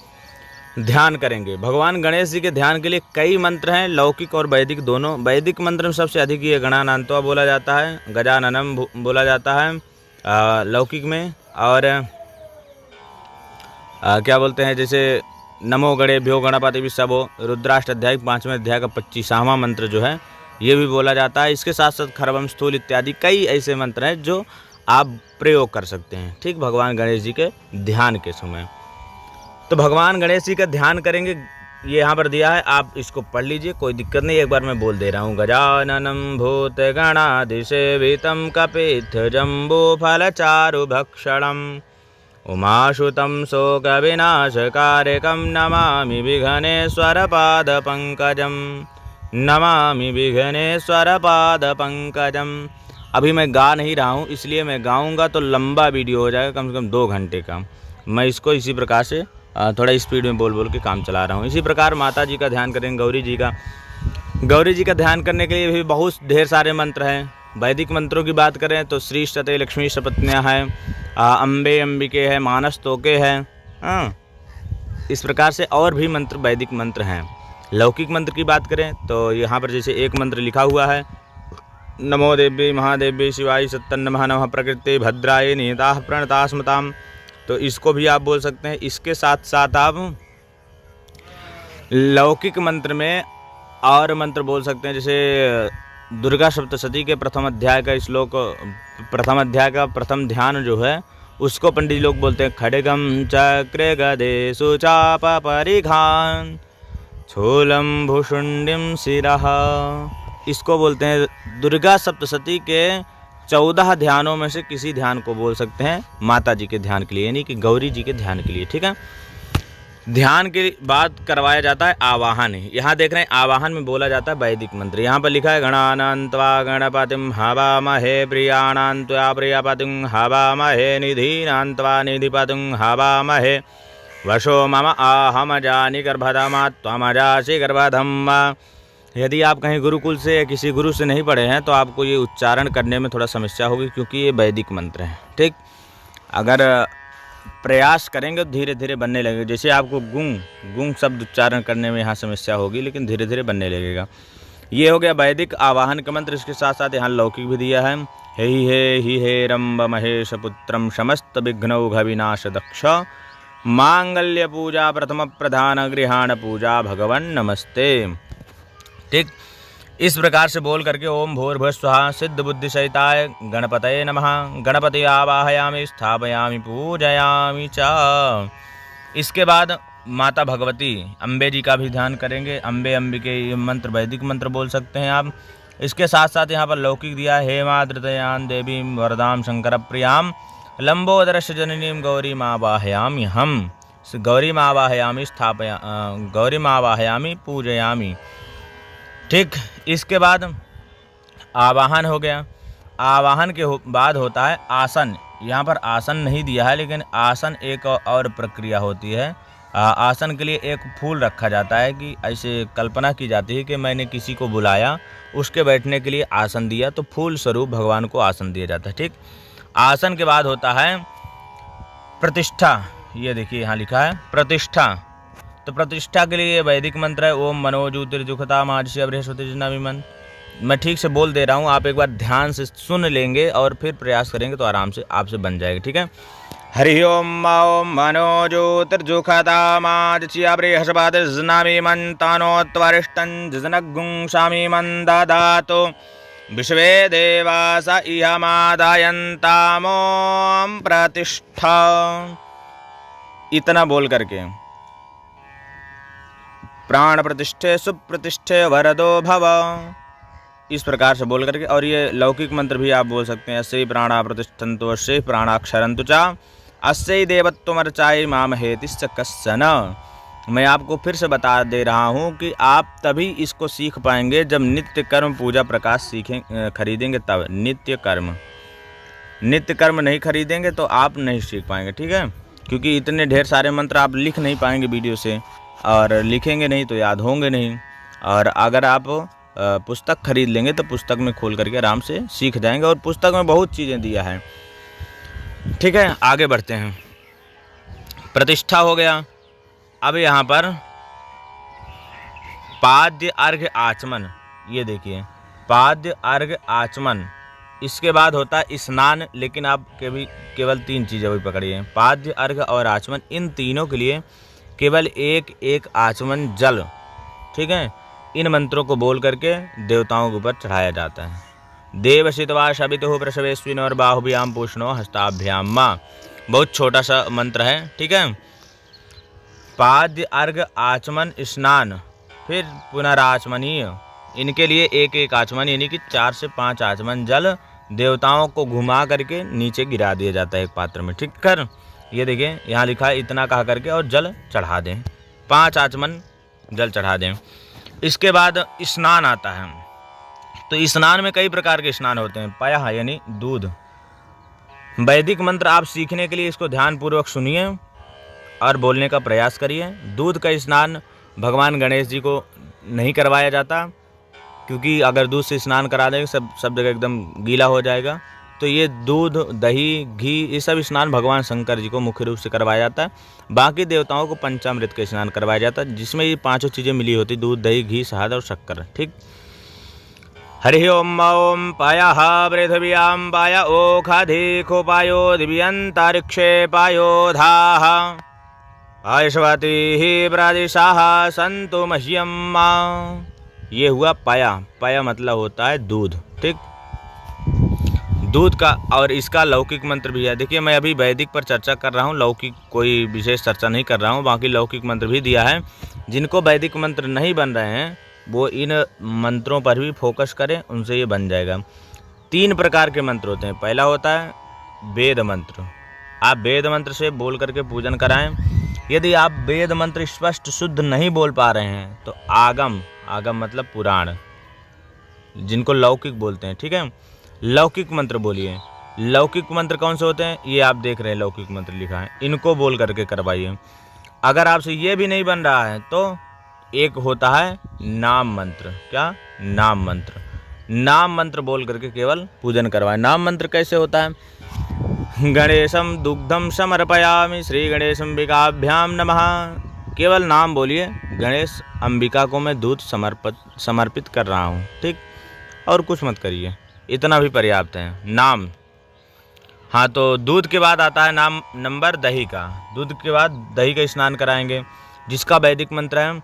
S2: ध्यान करेंगे। भगवान गणेश जी के ध्यान के लिए कई मंत्र हैं, लौकिक और वैदिक दोनों। वैदिक मंत्र में सबसे अधिक ये गणानान्त्वा बोला जाता है, गजाननम बोला जाता है लौकिक में, और क्या बोलते हैं, जैसे नमो गणेभ्यो गणपति विषभो, रुद्राष्टाध्याय 5वें अध्याय का 25वां मंत्र जो है ये भी बोला जाता है। इसके साथ साथ खरवम स्थूल इत्यादि कई ऐसे मंत्र हैं जो आप प्रयोग कर सकते हैं। ठीक, भगवान गणेश जी के ध्यान के समय। तो भगवान गणेश जी का ध्यान करेंगे, ये यहाँ पर दिया है, आप इसको पढ़ लीजिए, कोई दिक्कत नहीं। एक बार मैं बोल दे रहा हूँ, गजाननम भूत गणाधिसेवितं कपित्थ जम्बो फलचारु भक्षणम् उमाशुतं शोकविनाशकारकं नमामि विघ्नेश्वरपादपङ्कजं, नमामि विघ्नेश्वरपादपङ्कजं। अभी मैं गा नहीं रहा हूँ, इसलिए मैं गाऊंगा तो लंबा वीडियो हो जाएगा, कम से कम 2 घंटे का। मैं इसको इसी प्रकार से थोड़ा स्पीड में बोल बोल के काम चला रहा हूँ। इसी प्रकार माता जी का ध्यान करेंगे, गौरी जी का ध्यान करने के लिए भी बहुत ढेर सारे मंत्र हैं। वैदिक मंत्रों की बात करें तो श्री सते लक्ष्मी सपत्न्या है, अम्बे अंबिके है, मानस तोके है, इस प्रकार से और भी मंत्र वैदिक मंत्र हैं। लौकिक मंत्र की बात करें तो यहाँ पर जैसे एक मंत्र लिखा हुआ है, नमो देव्ये महादेव्ये शिवाय सत्तन्नमः नमः प्रकृते भद्राय नियताः प्रणता स्मताम। तो इसको भी आप बोल सकते हैं। इसके साथ साथ आप लौकिक मंत्र में और मंत्र बोल सकते हैं, जैसे दुर्गा सप्तशती के प्रथम अध्याय का श्लोक, प्रथम अध्याय का प्रथम ध्यान जो है उसको पंडित लोग बोलते हैं, खड्गम चक्र गदे सुचाप परिघान छोलम भुषुंडिम शिरः। इसको बोलते हैं दुर्गा सप्तशती के 14 ध्यानों में से किसी ध्यान को बोल सकते हैं माता जी के ध्यान के लिए, यानी कि गौरी जी के ध्यान के लिए। ठीक है, ध्यान के बाद करवाया जाता है आवाहन। यहाँ देख रहे हैं आवाहन में बोला जाता है वैदिक मंत्र। यहाँ पर लिखा है, गणानान्त्वा गणपतिं हवामहे प्रियाणान्त्वा प्रियपतिं हवामहे निधीनान्त्वा निधिपतिं हवामहे वशो मम आहमजानि गर्भधमा त्वमजासि गर्भधम। यदि आप कहीं गुरुकुल से या किसी गुरु से नहीं पढ़े हैं तो आपको ये उच्चारण करने में थोड़ा समस्या होगी, क्योंकि ये वैदिक मंत्र है। ठीक, अगर प्रयास करेंगे तो धीरे धीरे बनने लगेगा। जैसे आपको गुंग शब्द उच्चारण करने में यहाँ समस्या होगी, लेकिन धीरे धीरे बनने लगेगा। ये हो गया वैदिक आवाहन का मंत्र। इसके साथ साथ यहाँ लौकिक भी दिया है, ही हे रंब महेश पुत्रम समस्त विघ्नौघ विनाश दक्ष मांगल्य पूजा प्रथम प्रधान गृहाण पूजा भगवन नमस्ते। ठीक, इस प्रकार से बोल करके ओम भूर्भुवस्सुः सिद्ध बुद्धि सहिताय गणपतये नमः। गणपति आवाहयामि स्थापयामि पूजयामि च। इसके बाद माता भगवती अम्बे जी का भी ध्यान करेंगे। अम्बे अम्बिके ये मंत्र वैदिक मंत्र बोल सकते हैं आप। इसके साथ साथ यहाँ पर लौकिक दिया हेमाद्रितयां देवीं वरदां शंकर प्रियां लंबोदरस्य जननीं गौरीम् आवाहयामि हम। गौरीम् आवाहयामि गौरीम् आवाहयामि पूजयामि। ठीक, इसके बाद आवाहन हो गया। आवाहन के बाद होता है आसन। यहाँ पर आसन नहीं दिया है, लेकिन आसन एक और प्रक्रिया होती है। आसन के लिए एक फूल रखा जाता है कि ऐसे कल्पना की जाती है कि मैंने किसी को बुलाया, उसके बैठने के लिए आसन दिया, तो फूल स्वरूप भगवान को आसन दिया जाता है। ठीक, आसन के बाद होता है प्रतिष्ठा। ये देखिए यहाँ लिखा है प्रतिष्ठा। तो प्रतिष्ठा के लिए वैदिक मंत्र है ओम मनोज्योतिर्जुखता माजस्य बृहस्पति मन। मैं ठीक से बोल दे रहा हूँ, आप एक बार ध्यान से सुन लेंगे और फिर प्रयास करेंगे तो आराम से आपसे बन जाएगा। ठीक है। हरि ओम ओम मनोज्योतिर्जुखता माजस्य बृहस्पति मन तनोत्वरिष्टं जिजनगुं स्वामी मन ददातु विश्वे देवास इहमादायन्तामों प्रतिष्ठा। इतना बोल करके प्राण प्रतिष्ठे सुप्रतिष्ठे वरदो भव, इस प्रकार से बोल करके। और ये लौकिक मंत्र भी आप बोल सकते हैं अस्यै प्राणा प्रतिष्ठन्तु अस्यै प्राणाक्षरन्तु च अस्यै देवत्वमर्चायै मामहेतिश्च कश्चन। मैं आपको फिर से बता दे रहा हूँ कि आप तभी इसको सीख पाएंगे जब नित्य कर्म पूजा प्रकाश खरीदेंगे तब। नित्य कर्म नहीं खरीदेंगे तो आप नहीं सीख पाएंगे। ठीक है, क्योंकि इतने ढेर सारे मंत्र आप लिख नहीं पाएंगे वीडियो से, और लिखेंगे नहीं तो याद होंगे नहीं। और अगर आप पुस्तक खरीद लेंगे तो पुस्तक में खोल करके आराम से सीख जाएंगे, और पुस्तक में बहुत चीज़ें दिया है। ठीक है, आगे बढ़ते हैं। प्रतिष्ठा हो गया। अब यहाँ पर पाद्य अर्घ्य आचमन, ये देखिए पाद्य अर्घ्य आचमन। इसके बाद होता है स्नान, लेकिन आप केवल 3 चीज़ें वही पकड़िए, पाद्य अर्घ्य और आचमन। इन तीनों के लिए केवल एक आचमन जल, ठीक है, इन मंत्रों को बोल करके देवताओं के ऊपर चढ़ाया जाता है। देवशितवा शबितुः प्रसवेस्विन और बाहुभ्याम पूष्णो हस्ताभ्याम माँ। बहुत छोटा सा मंत्र है। ठीक है, पाद्य अर्घ्य आचमन स्नान फिर पुनराचमनीय, इनके लिए एक आचमन यानी कि 4 से 5 आचमन जल देवताओं को घुमा करके नीचे गिरा दिया जाता है एक पात्र में। ठीक कर, ये देखिए यहाँ लिखा है इतना कहा करके और जल चढ़ा दें, 5 आचमन जल चढ़ा दें। इसके बाद स्नान आता है। तो स्नान में कई प्रकार के स्नान होते हैं। पयः यानी दूध। वैदिक मंत्र आप सीखने के लिए इसको ध्यानपूर्वक सुनिए और बोलने का प्रयास करिए। दूध का स्नान भगवान गणेश जी को नहीं करवाया जाता, क्योंकि अगर दूध से स्नान करा देंगे सब जगह एकदम गीला हो जाएगा। तो ये दूध, दही, घी, ये सब स्नान भगवान शंकर जी को मुख्य रूप से करवाया जाता है। बाकी देवताओं को पंचामृत का स्नान करवाया जाता है, जिसमें ये 5 चीज़ें मिली होती, दूध, दही, घी, शहद और शक्कर। ठीक। हरि ओम ओम पायः पृथिव्यां पाय ओखाधिको पायो दिव्यंतरिक्षे पायो धाः आयुष्वती प्रादिशाः सन्तु मह्यं मां। ये हुआ पाया। पाया मतलब होता है दूध। ठीक, दूध का। और इसका लौकिक मंत्र भी है। देखिए मैं अभी वैदिक पर चर्चा कर रहा हूँ, लौकिक कोई विशेष चर्चा नहीं कर रहा हूँ। बाकी लौकिक मंत्र भी दिया है। जिनको वैदिक मंत्र नहीं बन रहे हैं वो इन मंत्रों पर भी फोकस करें, उनसे ये बन जाएगा। 3 प्रकार के मंत्र होते हैं। पहला होता है वेद मंत्र। आप वेद मंत्र से बोल करके पूजन कराएं। यदि आप वेद मंत्र स्पष्ट शुद्ध नहीं बोल पा रहे हैं तो आगम मतलब पुराण, जिनको लौकिक बोलते हैं। ठीक है, लौकिक मंत्र बोलिए। लौकिक मंत्र कौन से होते हैं, ये आप देख रहे हैं लौकिक मंत्र लिखा है, इनको बोल करके करवाइए। अगर आपसे ये भी नहीं बन रहा है तो एक होता है नाम मंत्र। क्या? नाम मंत्र। नाम मंत्र बोल करके केवल पूजन करवाएं। नाम मंत्र कैसे होता है? गणेशम दुग्धम समर्पयामि श्री गणेश अंबिकाभ्याम नमः। केवल नाम बोलिए, गणेश अंबिका को मैं दूध समर्पित कर रहा हूँ। ठीक, और कुछ मत करिए, इतना भी पर्याप्त है। नाम। हाँ, तो दूध के बाद आता है नंबर दही का। दूध के बाद दही का स्नान कराएंगे, जिसका वैदिक मंत्र है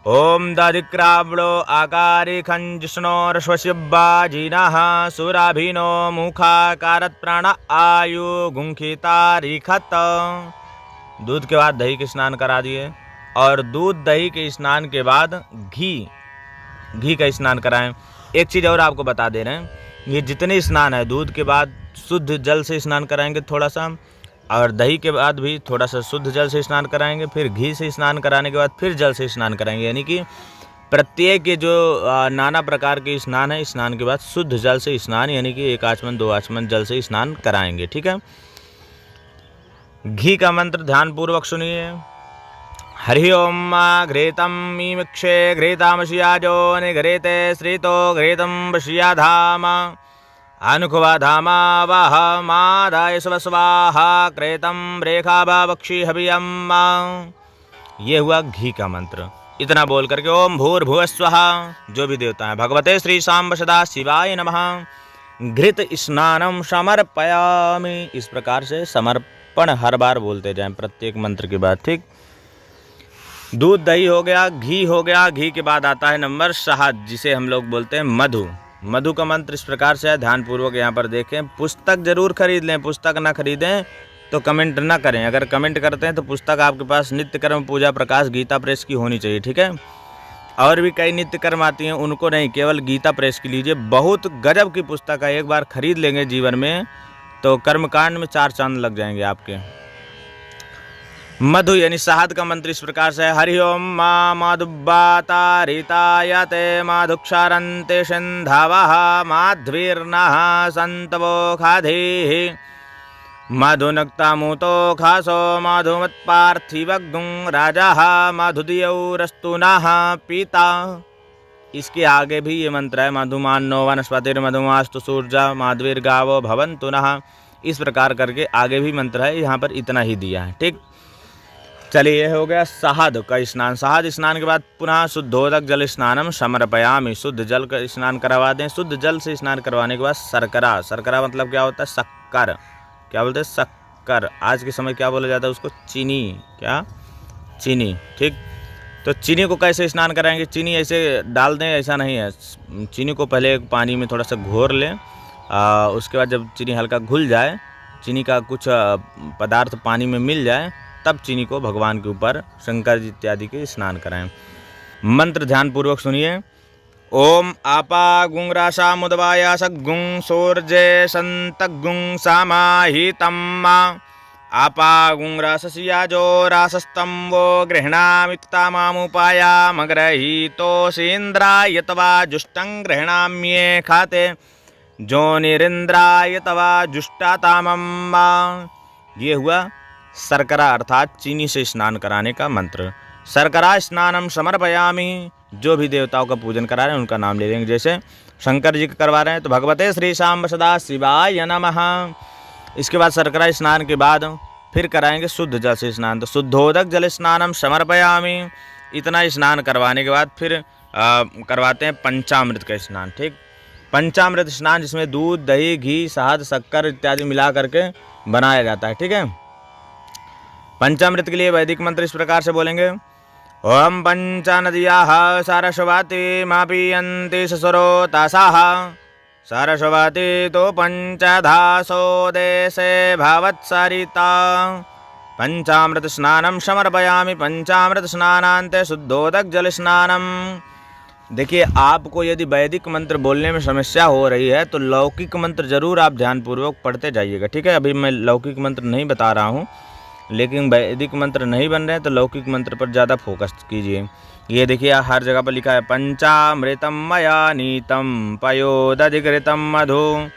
S2: ओम दधिक्रावणो आकारी खंजिष्णोरश्वशिब्बाजीनः सुराभिनो मुखाकारत प्राण आयु गुंखिता रिखत। दूध के बाद दही के स्नान करा दिए, और दूध दही के स्नान के बाद घी का स्नान कराएं। एक चीज़ और आपको बता दे रहे हैं, ये जितने स्नान है दूध के बाद शुद्ध जल से स्नान कराएंगे थोड़ा सा, और दही के बाद भी थोड़ा सा शुद्ध जल से स्नान कराएंगे, फिर घी से स्नान कराने के बाद फिर जल से स्नान कराएंगे। यानी कि प्रत्येक के जो नाना प्रकार के स्नान है, स्नान के बाद शुद्ध जल से स्नान, यानी कि 1 आचमन 2 आचमन जल से स्नान कराएंगे। ठीक है। घी का मंत्र ध्यान पूर्वक सुनिए। हरि ओम घृतम मीमिक्षे घृतामशियाजो निघृते श्रीतो घृतम वशिया धाम अनुखवा धामा वाह मादाय स्वाहा कृतम रेखा बक्षी हवियम। ये हुआ घी का मंत्र। इतना बोल करके ओम भूर्भुवस्वः, जो भी देवता है, भगवते श्री सांब सदा शिवाय नमः, घृत स्नानम समर्पयामि। इस प्रकार से समर्पण हर बार बोलते जाएं प्रत्येक मंत्र के बाद। ठीक। दूध दही हो गया, घी हो गया, घी के बाद आता है नंबर शहद, जिसे हम लोग बोलते हैं मधु। मधु का मंत्र इस प्रकार से है, ध्यान पूर्वक यहाँ पर देखें। पुस्तक जरूर खरीद लें, पुस्तक ना खरीदें तो कमेंट ना करें। अगर कमेंट करते हैं तो पुस्तक आपके पास नित्य कर्म पूजा प्रकाश गीता प्रेस की होनी चाहिए। ठीक है। और भी कई नित्य कर्म आती हैं, उनको नहीं, केवल गीता प्रेस की लीजिए। बहुत गजब की पुस्तक है, एक बार खरीद लेंगे जीवन में तो कर्मकांड में 4 चांद लग जाएंगे आपके। मधु यानी शहद का मंत्र इस प्रकार से है। हरि ओम मा मधुब्बातारितायते माधुक्षारन्ते सिन्धवः माध्वीर्नः सन्तवो खाधीः मधुनक्तामुतो खासो मधुमत्पार्थिवग्गुं राजाः मधुदियौरस्तु नः पीता। इसके आगे भी ये मंत्र है, मधुमान्नो वनस्पतिर्मधुमास्तु सूर्या माध्वीर्गावो भवन्तु नः। इस प्रकार करके आगे भी मंत्र है, यहाँ पर इतना ही दिया है। ठीक। चलिए, ये हो गया शहद का स्नान। शहद स्नान के बाद पुनः शुद्धोदक जल स्नानम समर्पयामि, शुद्ध जल का स्नान करवा दें। शुद्ध जल से स्नान करवाने के बाद शर्करा, शर्करा मतलब क्या होता है? शक्कर। क्या बोलते हैं? शक्कर। आज के समय क्या बोला जाता है उसको? चीनी। क्या? चीनी। ठीक। तो चीनी को कैसे स्नान कराएंगे? चीनी ऐसे डाल दें ऐसा नहीं है। चीनी को पहले पानी में थोड़ा सा घोर लें, उसके बाद जब चीनी हल्का घुल जाए, चीनी का कुछ पदार्थ पानी में मिल जाए, तब चीनी को भगवान के ऊपर शंकर जी इत्यादि के स्नान कराएं। मंत्र ध्यान पूर्वक सुनिए। ओम आपा गुं राशा मुदवाया सगुं सोर्जे संतगुं सामाहितम आपा गुं राससियाजो रासस्तम वो गृह्णामित्तामामुपायामग्रहीतोषीन्द्राय तवा जुष्टं गृह्णाम्ये खाते जोनिरिन्द्राय तवा जुष्टातामम्। ये हुआ शर्करा अर्थात चीनी से स्नान कराने का मंत्र। शर्करा स्नानम समर्पयामि, जो भी देवताओं का पूजन करा रहे हैं उनका नाम ले लेंगे। जैसे शंकर जी का करवा रहे हैं तो भगवते श्री सांब सदा शिवाय नमः। इसके बाद शर्करा स्नान के बाद फिर कराएंगे शुद्ध जल से स्नान, तो शुद्धोदक जल स्नानम समर्पयामि। इतना स्नान करवाने के बाद फिर करवाते हैं पंचामृत का स्नान। ठीक। पंचामृत स्नान जिसमें दूध दही घी शहद शक्कर इत्यादि मिला करके बनाया जाता है। ठीक है। पंचामृत के लिए वैदिक मंत्र इस प्रकार से बोलेंगे। ओम पंचानद्याः सरस्वती मापीयन्ति ससुरो तासाः सरस्वती तो पंचधासो देशे भवत्सरिता पंचामृत स्नानम समर्पयामि पंचामृत स्नानान्ते शुद्धोदक जल स्नानम। देखिए, आपको यदि वैदिक मंत्र बोलने में समस्या हो रही है तो लौकिक मंत्र जरूर आप ध्यानपूर्वक पढ़ते जाइएगा। ठीक है। अभी मैं लौकिक मंत्र नहीं बता रहा हूँ, लेकिन वैदिक मंत्र नहीं बन रहे हैं तो लौकिक मंत्र पर ज़्यादा फोकस कीजिए। ये देखिए हर जगह पर लिखा है पंचामृतम मया नीतम पयोदधिकृतम मधु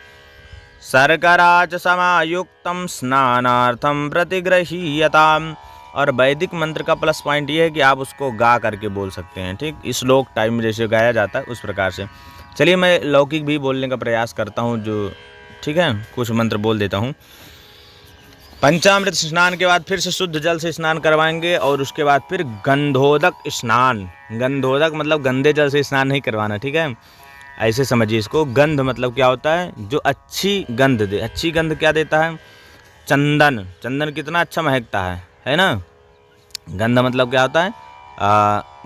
S2: शर्करा च समायुक्तम स्नानार्थम प्रतिगृह्यताम। और वैदिक मंत्र का प्लस पॉइंट ये है कि आप उसको गा करके बोल सकते हैं। ठीक। श्लोक टाइम में जैसे गाया जाता है उस प्रकार से। चलिए, मैं लौकिक भी बोलने का प्रयास करता हूँ जो, ठीक है, कुछ मंत्र बोल देता हूँ। पंचामृत स्नान के बाद फिर से शुद्ध जल से स्नान करवाएंगे और उसके बाद फिर गंधोदक स्नान। गंधोदक मतलब गंदे जल से स्नान नहीं करवाना। ठीक है। ऐसे समझिए इसको। गंध मतलब क्या होता है? जो अच्छी गंध दे। अच्छी गंध क्या देता है? चंदन। चंदन कितना अच्छा महकता है ना। गंध मतलब क्या होता है?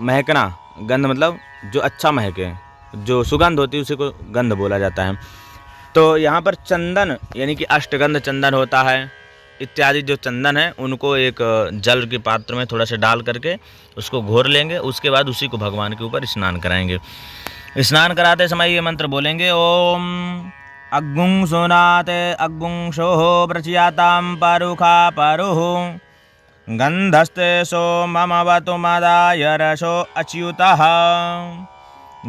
S2: महकना, गंध मतलब जो अच्छा महके, जो सुगंध होती है उसी को गंध बोला जाता है। तो यहाँ पर चंदन यानी कि अष्टगंध चंदन होता है, इत्यादि जो चंदन है उनको एक जल के पात्र में थोड़ा सा डाल करके उसको घोर लेंगे। उसके बाद उसी को भगवान के ऊपर स्नान कराएंगे। स्नान कराते समय ये मंत्र बोलेंगे, ओम अग्गुं सोनाते अग्गुं सोहो प्रचियातां परुखा परुः गंधस्ते सो ममवतु मदाय रसो अच्युतः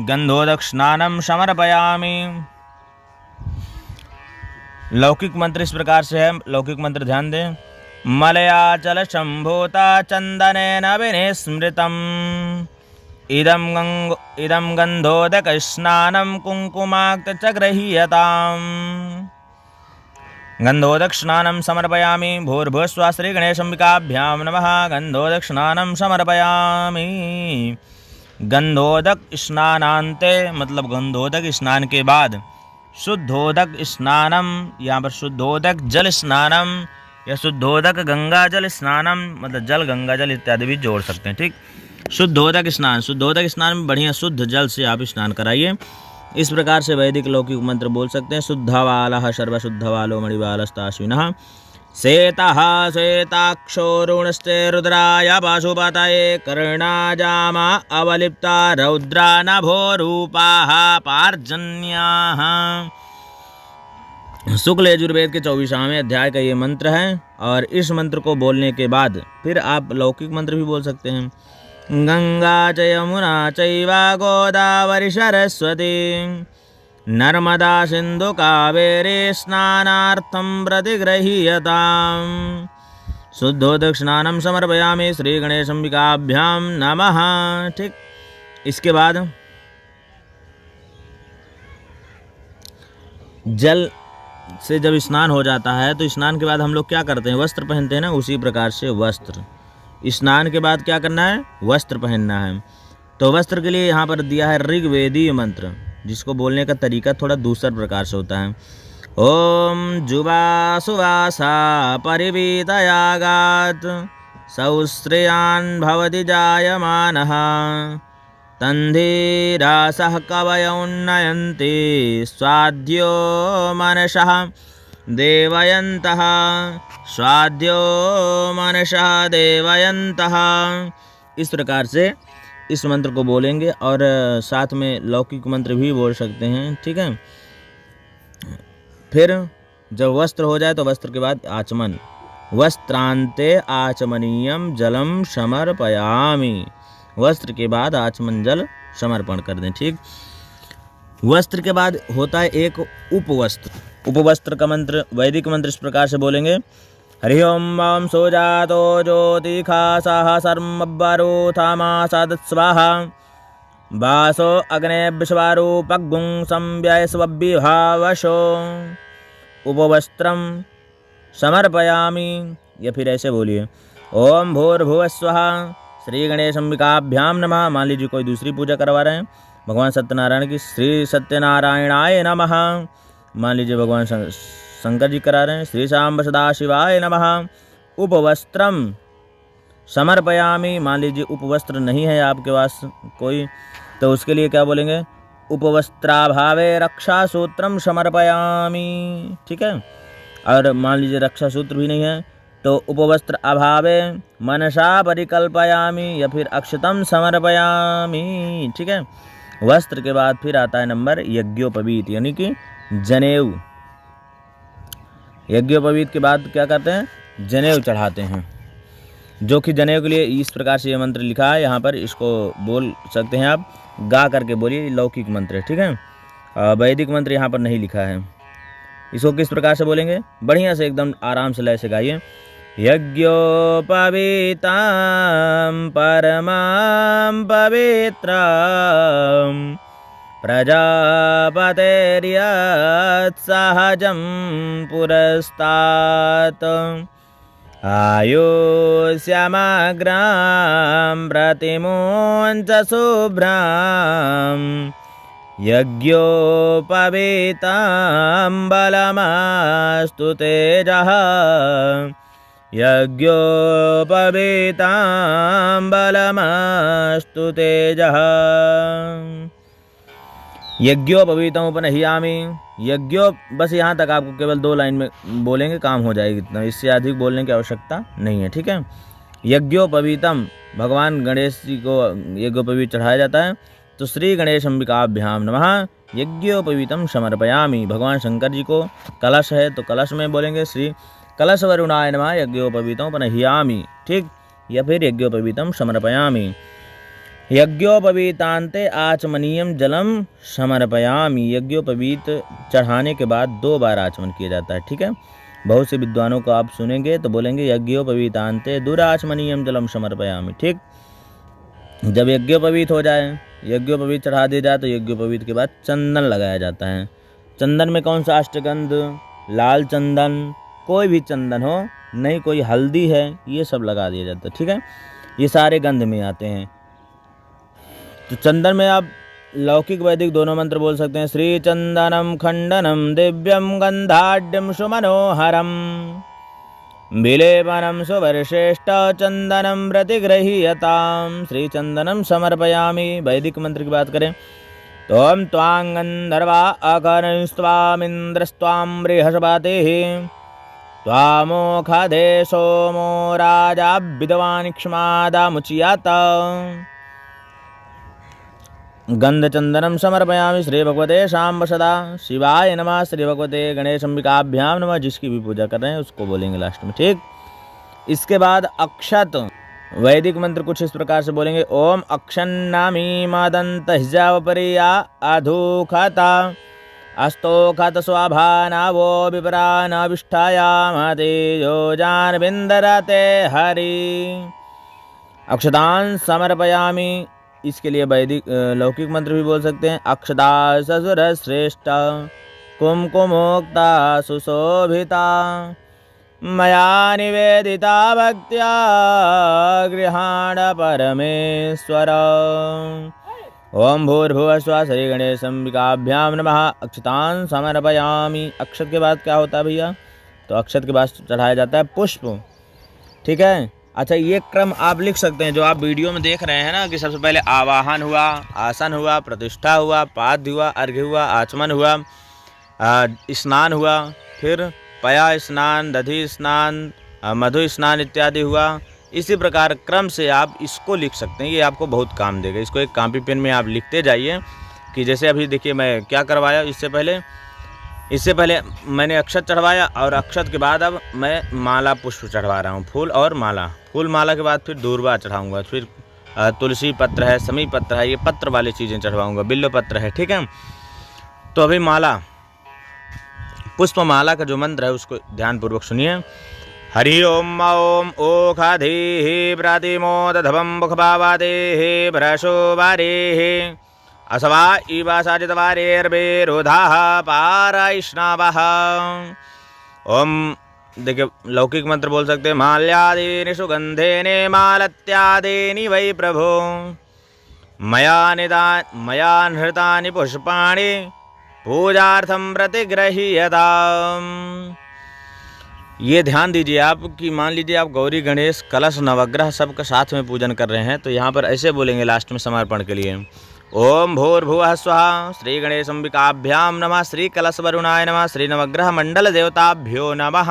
S2: गंधोदक स्नानम समर्पयामि। लौकिक मंत्र इस प्रकार से है। लौकिक मंत्र ध्यान दें। मलयाचल शंभूता चंदनेन विनिस्मृतम् इदं गंधोदक स्नानं कुंकुमाक्त च गृह्यताम्। गंधोदक स्नानं समर्पयामि। भूर्भुवस्सुवः श्री गणेशाम्बिकाभ्यां नमः। गंधोदक स्नानं समर्पयामि। गंधोदक स्नानान्ते मतलब गंधोदक स्नान के बाद शुद्धोदक स्नानम, यहाँ पर शुद्धोदक जल स्नानम या शुद्धोदक गंगा जल स्नानम मतलब जल गंगा जल इत्यादि भी जोड़ सकते हैं। ठीक, शुद्धोदक स्नान, शुद्धोदक स्नान में बढ़िया शुद्ध जल से आप स्नान कराइए। इस प्रकार से वैदिक लौकिक मंत्र बोल सकते हैं। शुद्धवालः सर्वशुद्धवालो मणिवालस्ताश्विनः श्वेतः श्वेताक्षोरुणस्ते रुद्राय पाशुपतये कर्णाजामा अवलिप्ता रौद्रा नभो रूपाः पार्जन्याः। शुक्ल यजुर्वेद के 24वें अध्याय का ये मंत्र है। और इस मंत्र को बोलने के बाद फिर आप लौकिक मंत्र भी बोल सकते हैं। गंगा च यमुना चैव गोदावरी सरस्वती नर्मदा सिंधु कावेरी स्नानार्थं प्रतिगृह्यताम्। शुद्धोदक स्नानं समर्पयामि श्री गणेशाम्बिकाभ्यां नमः। ठीक, इसके बाद जल से जब स्नान हो जाता है तो स्नान के बाद हम लोग क्या करते हैं, वस्त्र पहनते हैं ना। उसी प्रकार से वस्त्र, स्नान के बाद क्या करना है, वस्त्र पहनना है। तो वस्त्र के लिए यहाँ पर दिया है ऋग्वेदीय मंत्र, जिसको बोलने का तरीका थोड़ा दूसरा प्रकार से होता है। ओम जुवा सुवासा परिवीतयागात् सौश्रियान् भवति जायमानः तन्धीरासः कवयोन्नयन्ति स्वाद्यो मनसः देवयन्तः स्वाद्यो मनसः देवयन्तः। इस प्रकार से इस मंत्र को बोलेंगे और साथ में लौकिक मंत्र भी बोल सकते हैं। ठीक है, फिर जब वस्त्र हो जाए तो वस्त्र के बाद आचमन। वस्त्रांते आचमनीयम जलम समर्पयामि। वस्त्र के बाद आचमन जल समर्पण कर दें। ठीक, वस्त्र के बाद होता है एक उपवस्त्र। उपवस्त्र का मंत्र, वैदिक मंत्र इस प्रकार से बोलेंगे। हरि ओम वाम सोजातो ज्योतिखासः सर्मब्बरूथामा सदस्वाहा वासो अग्ने विश्वारूपग्गुं संव्ययस्वविभावशो उपवस्त्रम समर्पयामि। या फिर ऐसे बोलिए, ओम भूर्भुवस्वः श्री गणेशाम्बिकाभ्यां नमः। मान लीजिए कोई दूसरी पूजा करवा रहे हैं, भगवान सत्यनारायण की, श्री सत्यनारायणाय नमः। मान लीजिए भगवान शंकर जी करा रहे हैं, श्री सांब सदाशिवाय नमः। उपवस्त्रम समर्पयामि। मान लीजिए उपवस्त्र नहीं है आपके पास कोई, तो उसके लिए क्या बोलेंगे, उपवस्त्राभावे रक्षा सूत्रम समर्पयामि। ठीक है, और मान लीजिए रक्षा सूत्र भी नहीं है तो उपवस्त्र अभावे मनसा परिकल्पयामि या फिर अक्षतम समर्पयामि। ठीक है, वस्त्र के बाद फिर आता है नंबर यज्ञोपवीत यानी कि जनेऊ। यज्ञोपवीत के बाद क्या करते हैं, जनेऊ चढ़ाते हैं, जो कि जनेऊ के लिए इस प्रकार से ये मंत्र लिखा है। यहाँ पर इसको बोल सकते हैं आप, गा करके बोलिए, लौकिक मंत्र है। ठीक है, वैदिक मंत्र यहाँ पर नहीं लिखा है। इसको किस प्रकार से बोलेंगे, बढ़िया से एकदम आराम से लय से गाइए। यज्ञोपवीतां परमां पवित्रां प्रजापतेर्यत् सहजं पुरस्तात् आयुष्यमग्रां प्रतिमुञ्च शुभ्रां यज्ञोपवीतां बलमास्तु तेजः यज्ञोपवीतां बलमस्तु तेजः। यज्ञोपवीतमुपनहियामि। यज्ञो, बस यहाँ तक आपको केवल 2 लाइन में बोलेंगे, काम हो जाएगी इतना, इससे अधिक बोलने की आवश्यकता नहीं है, ठीक है। यज्ञोपवीतम, भगवान गणेश जी को यज्ञोपवीत चढ़ाया जाता है, तो श्री गणेश अंबिकाभ्याम नमः यज्ञोपवीतम समर्पयामि। भगवान शंकर जी को कलश है तो कलश में बोलेंगे श्री कलश वरुणाय नमः यज्ञोपवीतम उपनहियामि, ठीक, या फिर यज्ञोपवीतम समर्पयामि। यज्ञोपवीतांते आचमनीयम जलम समर्पयामि। यज्ञोपवीत चढ़ाने के बाद 2 बार आचमन किया जाता है, ठीक है। बहुत से विद्वानों को आप सुनेंगे तो बोलेंगे यज्ञोपवीतांते दुराचमनीयम जलम समर्पयामि, ठीक। जब यज्ञोपवीत हो जाए, यज्ञोपवीत चढ़ा दिया जाए, तो यज्ञोपवीत के बाद चंदन लगाया जाता है। चंदन में कौन सा? अष्टगंध, लाल चंदन, कोई भी चंदन हो, नहीं कोई हल्दी है, ये सब लगा दिया जाता है, ठीक है। ये सारे गंध में आते हैं। तो चंदन में आप लौकिक वैदिक दोनों मंत्र बोल सकते हैं। श्री चंदनम खंडनम दिव्यम गंधाढ्यम सुमनोहरम विलेपनम सुवर्श्रेष्ठ चंदनम प्रतिगृह्यताम श्री चंदनम समर्पयामि। वैदिक मंत्र की बात करें तो हम त्वां गंधर्वा अकर्णस्त्वामिन्द्रस्त्वां बृहस्पतिः त्वामोखधे सोमो राजा विद्वान् क्ष्मादामुच्यत। गंधचंदनम समर्पयामि श्री भगवते शाम्ब सदा शिवाय नमः। श्री भगवते गणेश अंबिकाभ्याम नमः। जिसकी भी पूजा कर रहे हैं उसको बोलेंगे लास्ट में, ठीक। इसके बाद अक्षत, वैदिक मंत्र कुछ इस प्रकार से बोलेंगे। ओम अक्षन्नामी मादंत हिजावपरिया अधुखता अस्तोखत स्वाभा नावो विपरा नविष्ठायामते योजान बिंदरते हरि। अक्षतान समर्पयामि। इसके लिए वैदिक लौकिक मंत्र भी बोल सकते हैं। अक्षता ससुर श्रेष्ठ कुमकुमोक्ता सुशोभिता मया निवेदिता भक्त्या गृहाण परमेश्वर। ओम भूर्भुवः स्वः श्री गणेश अंबिकाभ्याम नमः। अक्षतान समर्पयामि। अक्षत के बाद क्या होता है भैया? तो अक्षत के बाद चढ़ाया जाता है पुष्प, ठीक है। अच्छा, ये क्रम आप लिख सकते हैं जो आप वीडियो में देख रहे हैं ना, कि सबसे पहले आवाहन हुआ, आसन हुआ, प्रतिष्ठा हुआ, पाद्य हुआ, अर्घ्य हुआ, आचमन हुआ, स्नान हुआ, फिर पया स्नान, दधि स्नान, मधु स्नान इत्यादि हुआ। इसी प्रकार क्रम से आप इसको लिख सकते हैं, ये आपको बहुत काम देगा। इसको एक कॉपी पेन में आप लिखते जाइए कि जैसे अभी देखिए मैं क्या करवाया। इससे पहले मैंने अक्षत चढ़वाया और अक्षत के बाद अब मैं माला पुष्प चढ़वा रहा हूँ, फूल और माला। फूल माला के बाद फिर दूर्वा चढ़ाऊँगा, फिर तुलसी पत्र है, समी पत्र है, ये पत्र वाली चीज़ें चढ़वाऊँगा, बिल्व पत्र है, ठीक है। तो अभी माला, पुष्प माला का जो मंत्र है उसको ध्यानपूर्वक सुनिए। हरि ओम ओम ओखाधि प्रतिमोदधवं मुखभावादेः भ्रशोवारेः असवा इवा साजितवारेर्वेरोधाः पारैष्णवः। ओम, देखिए लौकिक मंत्र बोल सकते हैं। माल्यादीनि सुगंधेने मालत्यादीनि वै प्रभो मया नृतानि पुष्पाणि पूजार्थं प्रतिगृह्यताम्। ये ध्यान दीजिए आप कि मान लीजिए आप गौरी गणेश कलश नवग्रह सबका साथ में पूजन कर रहे हैं, तो यहाँ पर ऐसे बोलेंगे लास्ट में समर्पण के लिए। ओम भूर्भुवः स्वः श्री गणेश अंबिकाभ्याम नमः। श्री कलश वरुणाय नमः। श्री नवग्रह मंडल देवताभ्यो नमः।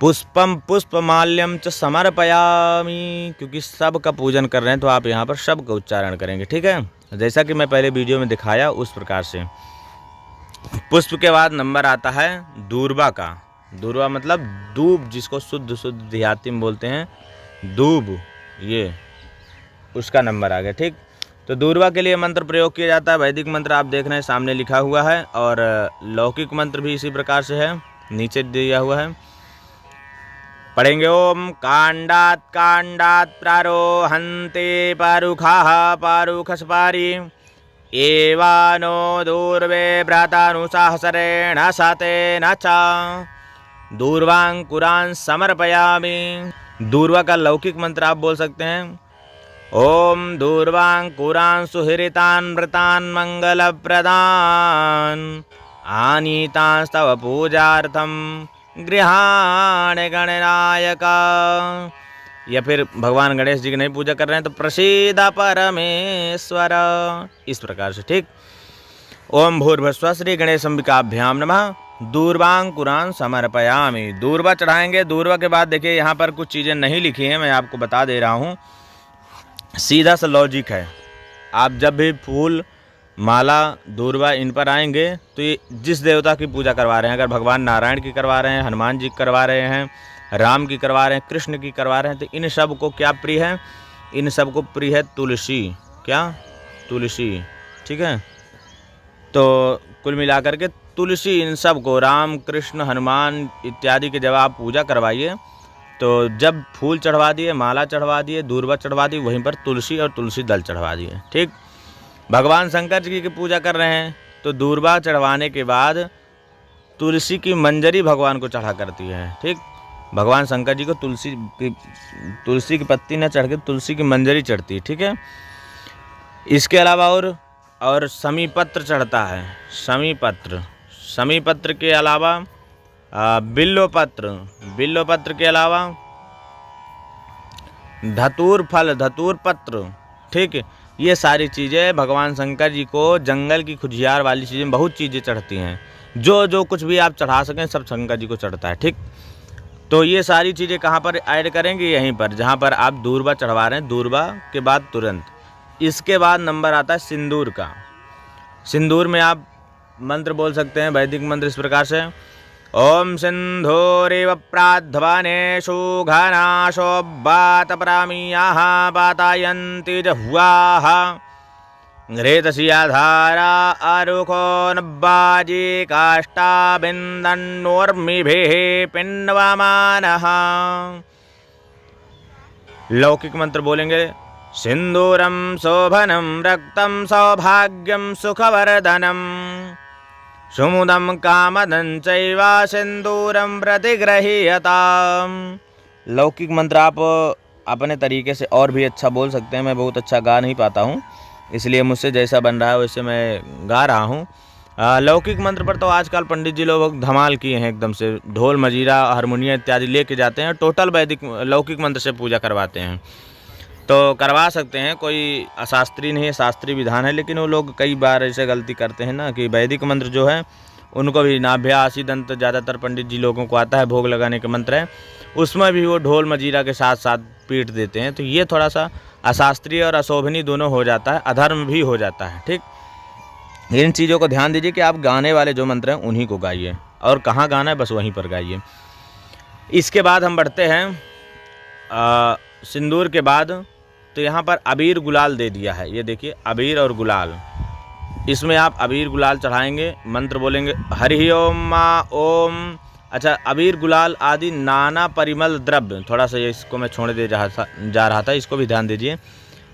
S2: पुष्पम पुष्पमाल्यम च समर्पयामि। क्योंकि सब का पूजन कर रहे हैं तो आप यहाँ पर सब का उच्चारण करेंगे, ठीक है। जैसा कि मैं पहले वीडियो में दिखाया उस प्रकार से। पुष्प के बाद नंबर आता है दूर्वा का। दूर्वा मतलब दूब, जिसको शुद्ध देहाती में बोलते हैं दूब, ये उसका नंबर आ गया, ठीक। तो दूर्वा के लिए मंत्र प्रयोग किया जाता है। वैदिक मंत्र आप देख रहे हैं सामने लिखा हुआ है, और लौकिक मंत्र भी इसी प्रकार से है, नीचे दिया हुआ है, पढ़ेंगे। ओम कांडात कांडात प्रारोहन्ते पारुखाः पारुखस्पारी एवानो दूर्वे भ्रातानुसाहसरेण सातेन च दूर्वांकुरान् समर्पयामि। दूर्वा का लौकिक मंत्र आप बोल सकते हैं। ओम दूर्वांकुरान् सुहृतान् व्रतान् मंगलप्रदान् आनीतांस्तव पूजार्थं गृहाण गणनायक। या फिर भगवान गणेश जी की नहीं पूजा कर रहे हैं तो प्रसीद परमेश्वर, इस प्रकार से। ठीक। ओम भूर्भुवस्सुः श्री गणेश अंबिकाभ्याम नमः। दूर्वांकुरान समर्पयामि। दूर्वा चढ़ाएंगे। दूर्वा के बाद देखिए यहाँ पर कुछ चीज़ें नहीं लिखी हैं, मैं आपको बता दे रहा हूँ। सीधा सा लॉजिक है। आप जब भी फूल, माला, दूर्वा इन पर आएंगे तो ये जिस देवता की पूजा करवा रहे हैं, अगर भगवान नारायण की करवा रहे हैं, हनुमान जी की करवा रहे हैं, राम की करवा रहे हैं, कृष्ण की करवा रहे हैं, तो इन सब को क्या प्रिय है? इन सब को प्रिय है तुलसी। क्या? तुलसी। ठीक है। तो कुल मिलाकर के तुलसी इन सब को, राम, कृष्ण, हनुमान इत्यादि के जब आप पूजा करवाइए तो जब फूल चढ़वा दिए, माला चढ़वा दिए, दूर्वा चढ़वा दी, वहीं पर तुलसी और तुलसी दल चढ़वा दिए। ठीक। भगवान शंकर जी की पूजा कर रहे हैं तो दूर्वा चढ़वाने के बाद तुलसी की मंजरी भगवान को चढ़ा करती है। ठीक। भगवान शंकर जी को तुलसी की पत्ती न चढ़ के तुलसी की मंजरी चढ़ती है। ठीक है। इसके अलावा और समीपत्र चढ़ता है। समीपत्र के अलावा बिल्वपत्र के अलावा धतूर फल, धतूर पत्र। ठीक। ये सारी चीज़ें भगवान शंकर जी को, जंगल की खुजियार वाली चीज़ें, बहुत चीज़ें चढ़ती हैं। जो कुछ भी आप चढ़ा सकें सब शंकर जी को चढ़ता है। ठीक। तो ये सारी चीज़ें कहाँ पर ऐड करेंगे? यहीं पर, जहाँ पर आप दूर्वा चढ़वा रहे हैं। दूर्वा के बाद तुरंत इसके बाद नंबर आता है सिंदूर का। सिंदूर में आप मंत्र बोल सकते हैं, वैदिक मंत्र इस प्रकार से। ओम सिंधूरिव प्राध्वनेषु घनाशो बातप्रामीयाः पातायन्ति जह्वाः घृतस्याधारा अरुखो नब्बाजी काष्ठाबिन्दन्नोर्मिभिः पिण्डवामानः। लौकिक मंत्र बोलेंगे। सिंदूरम शोभनम रक्तम सौभाग्यम सुखवर्धनम सुमुदम कामदं चैव सिंदूरम प्रतिगृह्यताम्। लौकिक मंत्र आप अपने तरीके से और भी अच्छा बोल सकते हैं। मैं बहुत अच्छा गा नहीं पाता हूँ, इसलिए मुझसे जैसा बन रहा है वैसे मैं गा रहा हूँ। लौकिक मंत्र पर तो आजकल पंडित जी लोग धमाल किए हैं, एकदम से ढोल, मजीरा, हारमोनियम इत्यादि लेके जाते हैं, टोटल वैदिक लौकिक मंत्र से पूजा करवाते हैं। तो करवा सकते हैं, कोई अशास्त्रीय नहीं है, शास्त्रीय विधान है। लेकिन वो लोग कई बार ऐसे गलती करते हैं ना कि वैदिक मंत्र जो है उनको भी नाभ्यासी दंत ज़्यादातर पंडित जी लोगों को आता है, भोग लगाने के मंत्र है, उसमें भी वो ढोल मजीरा के साथ साथ पीट देते हैं। तो ये थोड़ा सा अशास्त्रीय और अशोभनीय दोनों हो जाता है, अधर्म भी हो जाता है। ठीक। इन चीज़ों को ध्यान दीजिए कि आप गाने वाले जो मंत्र हैं उन्हीं को गाइए, और कहाँ गाना है बस वहीं पर गाइए। इसके बाद हम बढ़ते हैं सिंदूर के बाद, तो यहाँ पर अबीर गुलाल दे दिया है। ये देखिए, अबीर और गुलाल, इसमें आप अबीर गुलाल चढ़ाएंगे, मंत्र बोलेंगे हरि ओम मा ओम। अच्छा, अबीर गुलाल आदि नाना परिमल द्रव्य, थोड़ा सा ये इसको मैं छोड़ दे जा रहा था, इसको भी ध्यान दीजिए।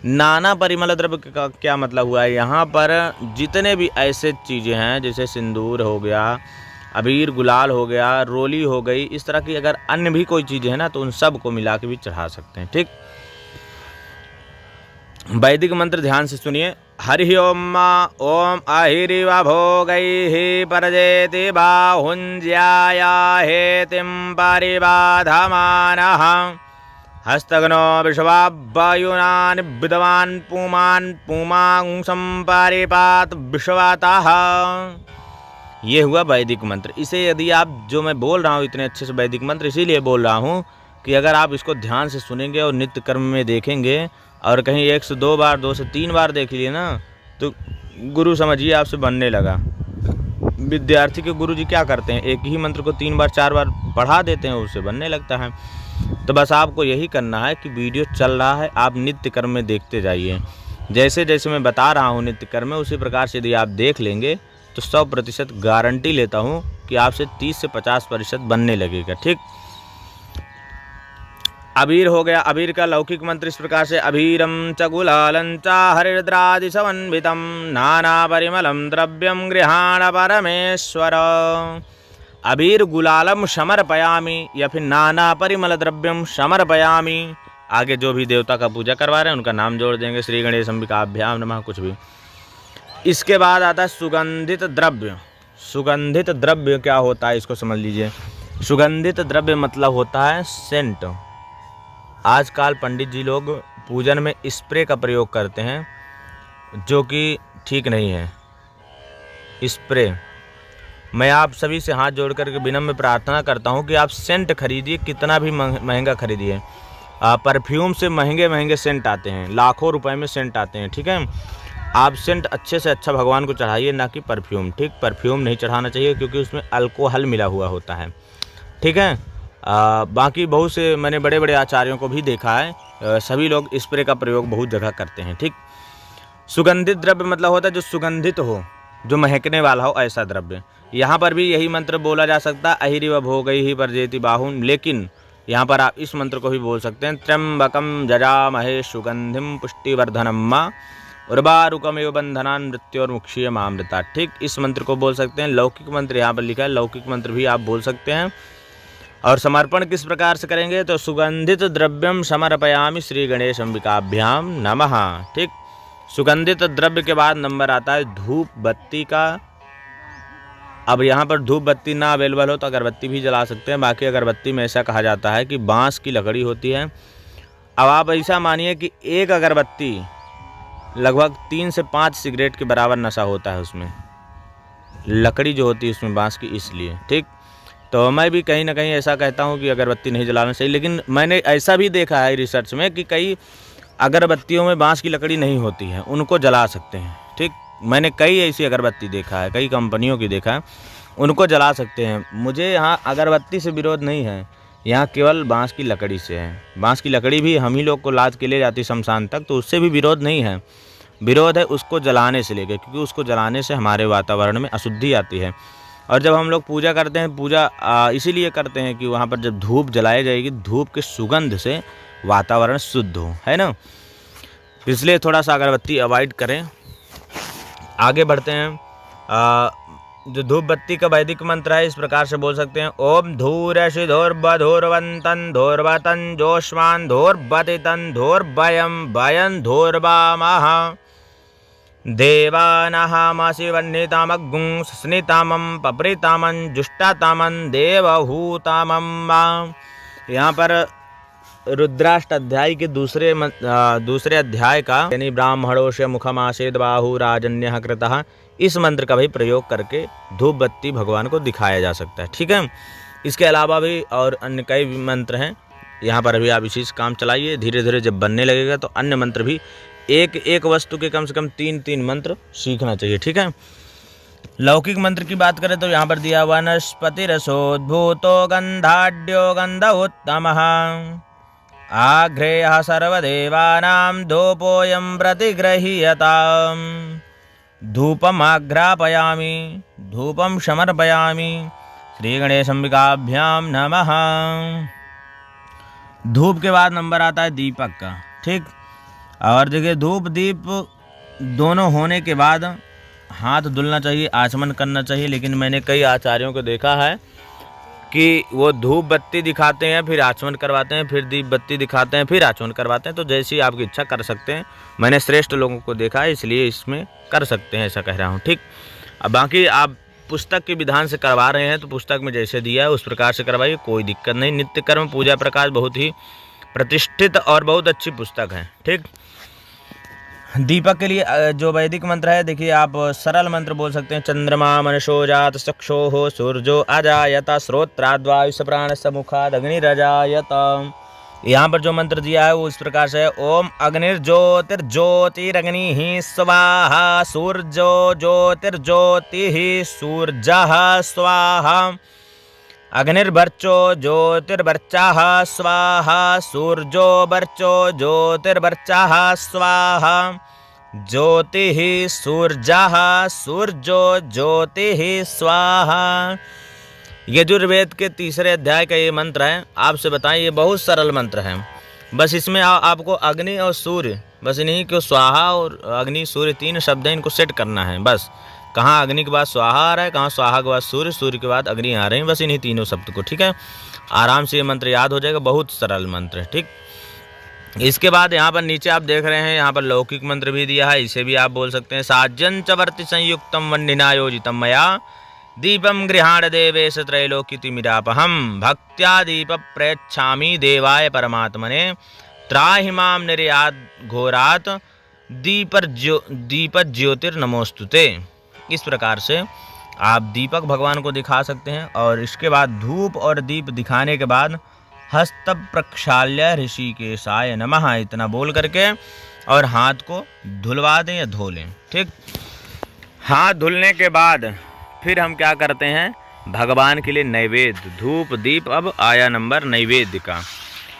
S2: नाना परिमल द्रव्य का क्या मतलब हुआ है? यहाँ पर जितने भी ऐसे चीज़ें हैं, जैसे सिंदूर हो गया, अबीर गुलाल हो गया, रोली हो गई, इस तरह की अगर अन्य भी कोई चीज़ें हैं ना तो उन सब को मिला के भी चढ़ा सकते हैं। ठीक। वैदिक मंत्र ध्यान से सुनिए। हरि ओम ओम अहिरिव भोगैः परजेति बाहुञ्ज्याया हेतिं परिबाधमानः हस्तघ्नो विश्वावायुनान् विद्वान् पुमान् पुमांसं परिपात विश्वतः। ये हुआ वैदिक मंत्र। इसे यदि आप, जो मैं बोल रहा हूँ इतने अच्छे से वैदिक मंत्र इसीलिए बोल रहा हूँ कि अगर आप इसको ध्यान से सुनेंगे और नित्य कर्म में देखेंगे, और कहीं 1 से 2 बार, 2 से 3 बार देख लिए ना तो गुरु समझिए आपसे बनने लगा। विद्यार्थी के गुरु जी क्या करते हैं? एक ही मंत्र को 3 बार 4 बार पढ़ा देते हैं, उससे बनने लगता है। तो बस आपको यही करना है कि वीडियो चल रहा है, आप नित्य कर्म में देखते जाइए। जैसे जैसे मैं बता रहा हूँ नित्य कर्म में, उसी प्रकार से यदि आप देख लेंगे तो 100% गारंटी लेता हूँ कि आपसे 30 से 50% बनने लगेगा। ठीक। अबीर हो गया। अबीर का लौकिक मंत्र इस प्रकार से। अबीरम च गुलालं च हरिद्रादि समन्वितं नाना परिमलम द्रव्यम गृहाण परमेश्वर। अबीर गुलालम समर्पयामि या फिर नाना परिमल द्रव्यम समर्पयामि। आगे जो भी देवता का पूजा करवा रहे हैं उनका नाम जोड़ देंगे, श्री गणेश अंबिकाभ्याम नमः, कुछ भी। इसके बाद आता है सुगंधित द्रव्य। सुगंधित द्रव्य क्या होता है इसको समझ लीजिए। सुगंधित द्रव्य मतलब होता है सेंट। आजकल पंडित जी लोग पूजन में स्प्रे का प्रयोग करते हैं, जो कि ठीक नहीं है। स्प्रे, मैं आप सभी से हाथ जोड़कर के विनम्र प्रार्थना करता हूं कि आप सेंट खरीदिए, कितना भी महंगा खरीदिए। परफ्यूम से महंगे महंगे सेंट आते हैं, लाखों रुपए में सेंट आते हैं, ठीक है। आप सेंट अच्छे से अच्छा भगवान को चढ़ाइए, ना कि परफ्यूम, ठीक। परफ्यूम नहीं चढ़ाना चाहिए क्योंकि उसमें अल्कोहल मिला हुआ होता है, ठीक है। बाकी बहुत से मैंने बड़े बड़े आचार्यों को भी देखा है, सभी लोग स्प्रे का प्रयोग बहुत जगह करते हैं, ठीक। सुगंधित द्रव्य मतलब होता है जो सुगंधित हो, जो महकने वाला हो, ऐसा द्रव्य। यहाँ पर भी यही मंत्र बोला जा सकता है, अहिरिव भोगै ही परजेति बाहुन, लेकिन यहाँ पर आप इस मंत्र को भी बोल सकते हैं, त्र्यंबकम जजामहे सुगंधिम पुष्टिवर्धनम मा उर्वारुकमेव बंधनान् मृत्योर्मुक्षीयमामृता, ठीक। इस मंत्र को बोल सकते हैं। लौकिक मंत्र यहाँ पर लिखा है, लौकिक मंत्र भी आप बोल सकते हैं। और समर्पण किस प्रकार से करेंगे, तो सुगंधित द्रव्यम समर्पयामि श्री गणेश अंबिकाभ्याम नमः, ठीक। सुगंधित द्रव्य के बाद नंबर आता है धूप बत्ती का। अब यहाँ पर धूप बत्ती ना अवेलेबल हो तो अगरबत्ती भी जला सकते हैं। बाकी अगरबत्ती में ऐसा कहा जाता है कि बांस की लकड़ी होती है। अब आप ऐसा मानिए कि एक अगरबत्ती लगभग 3 से 5 सिगरेट के बराबर नशा होता है उसमें, लकड़ी जो होती है उसमें बांस की, इसलिए, ठीक। तो मैं भी कहीं ना कहीं ऐसा कहता हूँ कि अगरबत्ती नहीं जलाना चाहिए। लेकिन मैंने ऐसा भी देखा है रिसर्च में कि कई अगरबत्तियों में बांस की लकड़ी नहीं होती है, उनको जला सकते हैं, ठीक। मैंने कई ऐसी अगरबत्ती देखा है, कई कंपनियों की देखा है, उनको जला सकते हैं। मुझे यहाँ अगरबत्ती से विरोध नहीं है, यहाँ केवल बांस की लकड़ी से है। बांस की लकड़ी भी हम ही लोग को लाद के ले जाती शमशान तक, तो उससे भी विरोध नहीं है। विरोध है उसको जलाने से लेकर, क्योंकि उसको जलाने से हमारे वातावरण में अशुद्धि आती है। और जब हम लोग पूजा करते हैं, पूजा इसीलिए करते हैं कि वहाँ पर जब धूप जलाई जाएगी, धूप के सुगंध से वातावरण शुद्ध हो, है ना। इसलिए थोड़ा सा अगरबत्ती अवॉइड करें। आगे बढ़ते हैं। जो धूप बत्ती का वैदिक मंत्र है, इस प्रकार से बोल सकते हैं, ओम धूरषि धूर्वधूर्वंतन धूर्वतन जोष्मान धूर्वतितन धूर्वयम वयन धूर्वामः देवानाहमसि वह्नितामग्गुं स्नितामं पप्रितामं जुष्टातामं देवहूतामं मा। यहाँ पर रुद्राष्ट अध्याय के दूसरे अध्याय का, यानी ब्राह्मणोस्य मुखमासेद बाहु राजन्यः कृतः, इस मंत्र का भी प्रयोग करके धूप बत्ती भगवान को दिखाया जा सकता है, ठीक है। इसके अलावा भी और अन्य कई मंत्र हैं, यहाँ पर अभी आप इसी से काम चलाइए। धीरे धीरे जब बनने लगेगा तो अन्य मंत्र भी, एक एक वस्तु के कम से कम 3-3 मंत्र सीखना चाहिए, ठीक है। लौकिक मंत्र की बात करें तो यहाँ पर दिया, वनस्पति रसोद्भूतो गंधाढ्यो गंध उत्तमः आघ्रेयः सर्वदेवानां धूपोऽयं प्रतिगृह्यताम् धूपमाघ्रापयामि धूपं समर्पयामि श्री गणेशंबिकाभ्यां नमः। धूप के बाद नंबर आता है दीपक का, ठीक। और देखिए, धूप दीप दोनों होने के बाद हाथ धुलना चाहिए, आचमन करना चाहिए। लेकिन मैंने कई आचार्यों को देखा है कि वो धूप बत्ती दिखाते हैं, फिर आचमन करवाते हैं, फिर दीप बत्ती दिखाते हैं, फिर आचमन करवाते हैं। तो जैसी आपकी इच्छा कर सकते हैं, मैंने श्रेष्ठ लोगों को देखा है, इसलिए इसमें कर सकते हैं, ऐसा कह रहा हूँ, ठीक। अब बाकी आप पुस्तक के विधान से करवा रहे हैं तो पुस्तक में जैसे दिया है उस प्रकार से करवाइए, कोई दिक्कत नहीं। नित्य कर्म पूजा प्रकाश बहुत ही प्रतिष्ठित और बहुत अच्छी पुस्तक है, ठीक। दीपक के लिए जो वैदिक मंत्र है, देखिए आप सरल मंत्र बोल सकते हैं, चंद्रमा मनशो जात चक्षो सूर्यो अजायत श्रोत्राद्वायुष प्राण समुखाद अग्निरजायत। यहाँ पर जो मंत्र दिया है वो इस प्रकार से है, ओम अग्निर्ज्योतिर्ज्योतिरग्निः स्वाहा सूर्यो ज्योतिर्ज्योतिः सूर्यः स्वाहा अग्निर्वर्चो ज्योतिर्वर्चः स्वाहा सूर्यो वर्चो ज्योतिर्वर्चः स्वाहा ज्योतिः सूर्यः सूर्यो ज्योतिः स्वाहा। यजुर्वेद के 3 अध्याय का ये मंत्र है। आपसे बताएं, ये बहुत सरल मंत्र है। बस इसमें आपको अग्नि और सूर्य, बस इन्हीं को, स्वाहा और अग्नि सूर्य 3 शब्द हैं, इनको सेट करना है। बस कहाँ अग्नि के बाद स्वाहा आ रहा है, कहाँ स्वाहा के बाद सूर्य, सूर्य के बाद अग्नि आ रहे हैं, बस इन्हीं तीनों शब्द को, ठीक है। आराम से ये मंत्र याद हो जाएगा, बहुत सरल मंत्र है, ठीक। इसके बाद यहाँ पर नीचे आप देख रहे हैं, यहाँ पर लौकिक मंत्र भी दिया है, इसे भी आप बोल सकते हैं, साज्यं च वर्ति संयुक्तम वह्निनायोजितम मया दीपम गृहाण देवेश त्रैलोक्यतिमिरापहम भक्त्या दीप प्रयच्छामि देवाय परमात्मने त्राहि माम निर्यात घोरात दीप ज्योतिर्नमोस्तुते। इस प्रकार से आप दीपक भगवान को दिखा सकते हैं और इसके बाद धूप और दीप दिखाने के बाद हस्त प्रक्षाल्य ऋषिकेशाय नमः इतना बोल करके और हाथ को धुलवा दें या धो लें। ठीक, हाथ धुलने के बाद फिर हम क्या करते हैं, भगवान के लिए नैवेद्य धूप दीप। अब आया नंबर नैवेद्य का।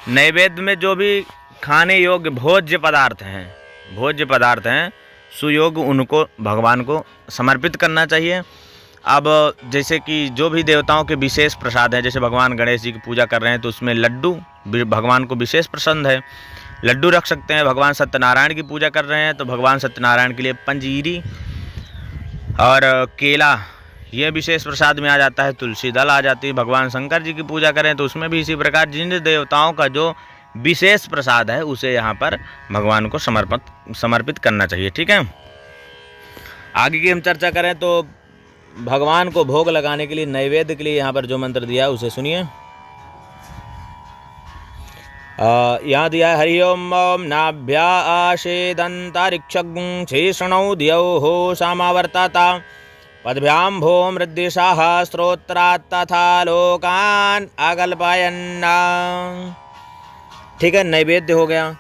S2: नैवेद्य में जो भी खाने योग्य भोज्य पदार्थ हैं सुयोग्य उनको भगवान को समर्पित करना चाहिए। अब जैसे कि जो भी देवताओं के विशेष प्रसाद हैं, जैसे भगवान गणेश जी की पूजा कर रहे हैं तो उसमें लड्डू भगवान को विशेष पसंद है, लड्डू रख सकते हैं। भगवान सत्यनारायण की पूजा कर रहे हैं तो भगवान सत्यनारायण के लिए पंजीरी और केला ये विशेष प्रसाद में आ जाता है, तुलसी दल आ जाती है। भगवान शंकर जी की पूजा करें तो उसमें भी इसी प्रकार जिन देवताओं का जो विशेष प्रसाद है उसे यहाँ पर भगवान को समर्पित करना चाहिए। ठीक है, आगे की हम चर्चा करें तो भगवान को भोग लगाने के लिए नैवेद्य के लिए यहाँ पर जो मंत्र दिया है उसे सुनिए। यहाँ दिया है हरि ओम नाभ्या आशेदंतरिक्षं शेषणौ द्यौः सामावर्तता पदभ्यां भो मृद्दिशाः स्त्रोत्रात् तथा लोकान् अकल्पयन्। ठीक है, नैवेद्य हो गया।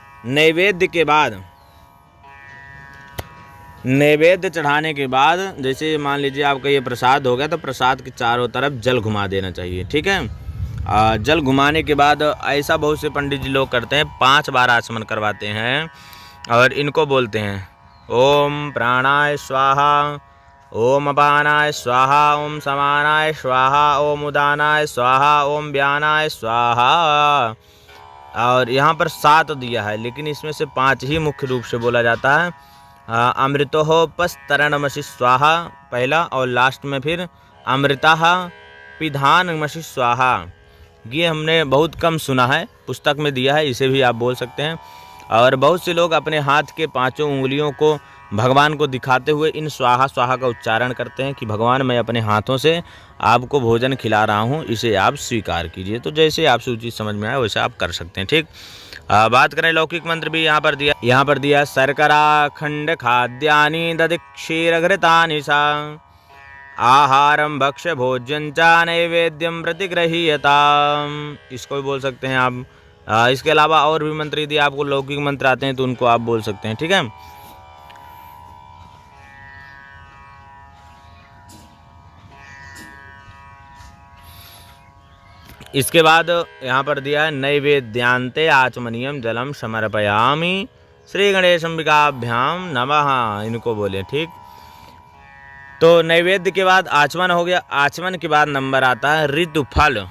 S2: नैवेद्य चढ़ाने के बाद जैसे मान लीजिए आपका ये प्रसाद हो गया तो प्रसाद के चारों तरफ जल घुमा देना चाहिए। ठीक है, जल घुमाने के बाद ऐसा बहुत से पंडित जी लोग करते हैं 5 बार आचमन करवाते हैं और इनको बोलते हैं ओम प्राणाय स्वाहा, ओम अपानाय स्वाहा, ओम समानाय स्वाहा, ओम उदानाय स्वाहा, ओम व्यानाय स्वाहा। और यहाँ पर 7 दिया है लेकिन इसमें से 5 ही मुख्य रूप से बोला जाता है। अमृतोपस्तरणमसि स्वाहा पहला और लास्ट में फिर अमृता पिधानमसि स्वाहा। ये हमने बहुत कम सुना है, पुस्तक में दिया है, इसे भी आप बोल सकते हैं। और बहुत से लोग अपने हाथ के 5 उंगलियों को भगवान को दिखाते हुए इन स्वाहा स्वाहा का उच्चारण करते हैं कि भगवान मैं अपने हाथों से आपको भोजन खिला रहा हूँ, इसे आप स्वीकार कीजिए। तो जैसे आपसे उचित समझ में आए वैसे आप कर सकते हैं। ठीक, बात करें लौकिक मंत्र भी यहाँ पर दिया शर्करा खंड खाद्यानि दधिक्षीरघृतानि सा आहारम भक्ष्य भोज्यं च नैवेद्यम प्रतिगृह्यताम्। इसको भी बोल सकते हैं आप। इसके अलावा और भी मंत्र यदि आपको लौकिक मंत्र आते हैं तो उनको आप बोल सकते हैं। ठीक है, इसके बाद यहाँ पर दिया है नैवेद्यांते आचमनीयम जलम समर्पयामि श्री गणेशंबिकाभ्याम नमः, इनको बोले। ठीक, तो नैवेद्य के बाद आचमन हो गया। आचमन के बाद नंबर आता है ऋतुफल।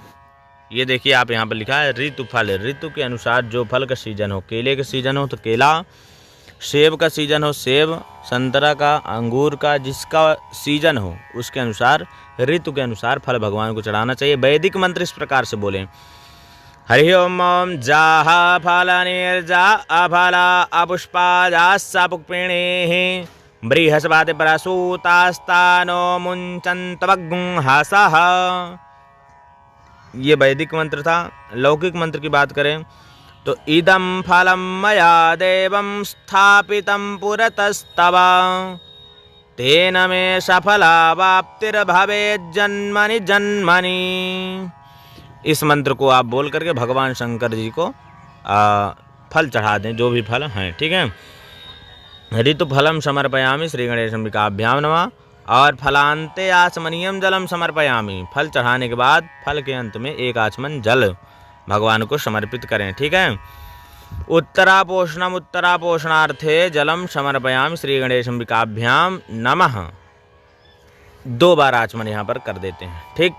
S2: ये देखिए आप यहाँ पर लिखा है ऋतुफल। ऋतु के अनुसार जो फल का सीजन हो, केले का सीजन हो तो केला, सेब का सीजन हो सेब, संतरा का, अंगूर का, जिसका सीजन हो उसके अनुसार ऋतु के अनुसार फल भगवान को चढ़ाना चाहिए। वैदिक मंत्र इस प्रकार से बोलें हरि ओम जाहा फलनिर्जा अफला अपुष्पाजास्सा पुष्पिणीः बृहस्पति प्रसूतास्तानो मुञ्चन्तवग्ं हसः। ये वैदिक मंत्र था। लौकिक मंत्र की बात करें तो इदं फलं मया देवं स्थापितं पुरतस्तव तेन मे सफलावाप्तिर्भवेत् जन्मनि जन्मनि। इस मंत्र को आप बोल करके भगवान शंकर जी को फल चढ़ा दें, जो भी फल हैं। ठीक है, ऋतु फलम समर्पयामि श्री गणेशंबिकाभ्याम नमः। और फलांते आचमनीयम जलम समर्पयामि, फल चढ़ाने के बाद फल के अंत में एक आचमन जल भगवान को समर्पित करें। ठीक है, उत्तरापोषणार्थे जलम समर्पयामि श्री गणेशंबिकाभ्याम नमः। 2 बार आचमन यहाँ पर कर देते हैं। ठीक,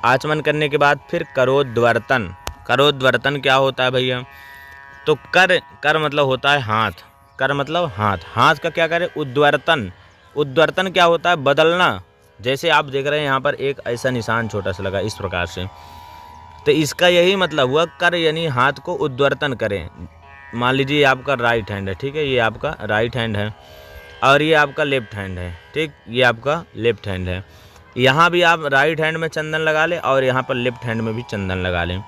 S2: आचमन करने के बाद फिर करोद्वर्तन। करोद्वर्तन क्या होता है भैया? तो कर मतलब होता है हाथ, कर मतलब हाथ, हाथ का क्या करें? उद्वर्तन। उद्वर्तन क्या होता है? बदलना। जैसे आप देख रहे हैं यहाँ पर एक ऐसा निशान छोटा सा लगा इस प्रकार से, तो इसका यही मतलब हुआ कर यानी हाथ को उद्वर्तन करें। मान लीजिए ये आपका राइट हैंड है, ठीक है, ये आपका राइट हैंड है और ये आपका लेफ्ट हैंड है, ठीक, ये आपका लेफ्ट हैंड है। यहाँ भी आप राइट हैंड में चंदन लगा लें और यहाँ पर लेफ्ट हैंड में भी चंदन लगा लें।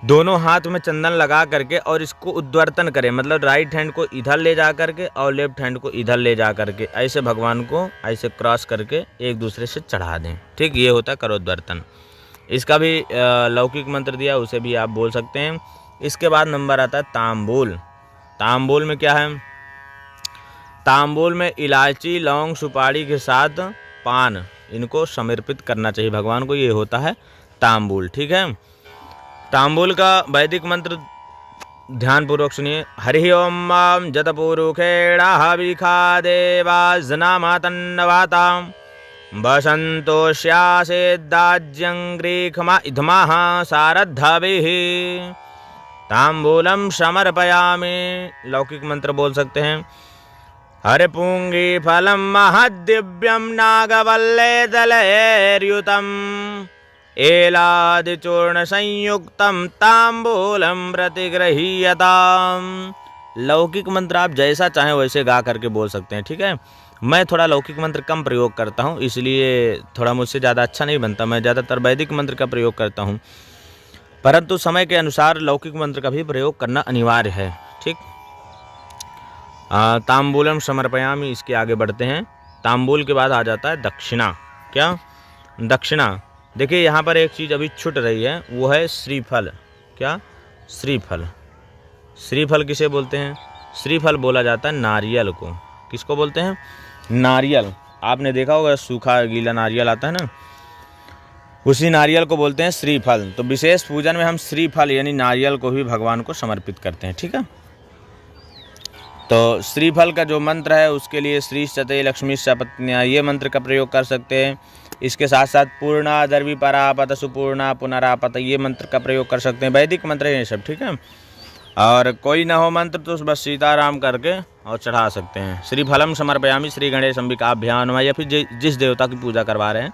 S2: दोनों हाथ में चंदन लगा करके और इसको उद्वर्तन करें, मतलब राइट हैंड को इधर ले जा करके और लेफ्ट हैंड को इधर ले जा करके ऐसे भगवान को ऐसे क्रॉस करके एक दूसरे से चढ़ा दें। ठीक, ये होता है करोद्वर्तन। इसका भी लौकिक मंत्र दिया, उसे भी आप बोल सकते हैं। इसके बाद नंबर आता है तांबूल। तांबूल में क्या है? तांबूल में इलायची, लौंग, सुपारी के साथ पान, इनको समर्पित करना चाहिए भगवान को। ये होता है तांबूल। ठीक है, तांबूल का वैदिक मंत्र ध्यानपूर्वक सुनिए। हरि ओम जतपुरुखेणाभिखा देवाजनामातन्नवातां वसन्तोष्यासेदाज्यं ग्रीखमा इधमाः सारद्धाभिः तांबूलम समर्पयामि। लौकिक मंत्र बोल सकते हैं। हरे पुंगी फलम महदिव्यम नागवल्ले दलैर्युतम एलादिचूर्ण संयुक्तम तांबूलम प्रतिगृहीयताम। लौकिक मंत्र आप जैसा चाहें वैसे गा करके बोल सकते हैं। ठीक है, मैं थोड़ा लौकिक मंत्र कम प्रयोग करता हूँ, इसलिए थोड़ा मुझसे ज़्यादा अच्छा नहीं बनता। मैं ज़्यादातर वैदिक मंत्र का प्रयोग करता हूँ, परंतु समय के अनुसार लौकिक मंत्र का भी प्रयोग करना अनिवार्य है। ठीक, तांबूलम समर्पयामि। इसके आगे बढ़ते हैं। तांबूल के बाद आ जाता है दक्षिणा। क्या? दक्षिणा। देखिए यहाँ पर एक चीज़ अभी छूट रही है, वो है श्रीफल। क्या? श्रीफल। श्रीफल किसे बोलते हैं? श्रीफल बोला जाता है नारियल को। किसको बोलते हैं? नारियल। आपने देखा होगा सूखा गीला नारियल आता है ना, उसी नारियल को बोलते हैं श्रीफल। तो विशेष पूजन में हम श्रीफल यानी नारियल को भी भगवान को समर्पित करते हैं। ठीक है, तो श्रीफल का जो मंत्र है उसके लिए श्री सते लक्ष्मी सपत्न्या, ये मंत्र का प्रयोग कर सकते हैं। इसके साथ साथ पूर्णा दर्वी परापत सुपूर्णा पुनरापत, ये मंत्र का प्रयोग कर सकते हैं। वैदिक मंत्र है ये सब। ठीक है, और कोई ना हो मंत्र तो बस सीताराम करके और चढ़ा सकते हैं। श्रीफलम समर्पयामि श्री गणेश अंबिकाभ्याम नमः, या फिर जिस देवता की पूजा करवा रहे हैं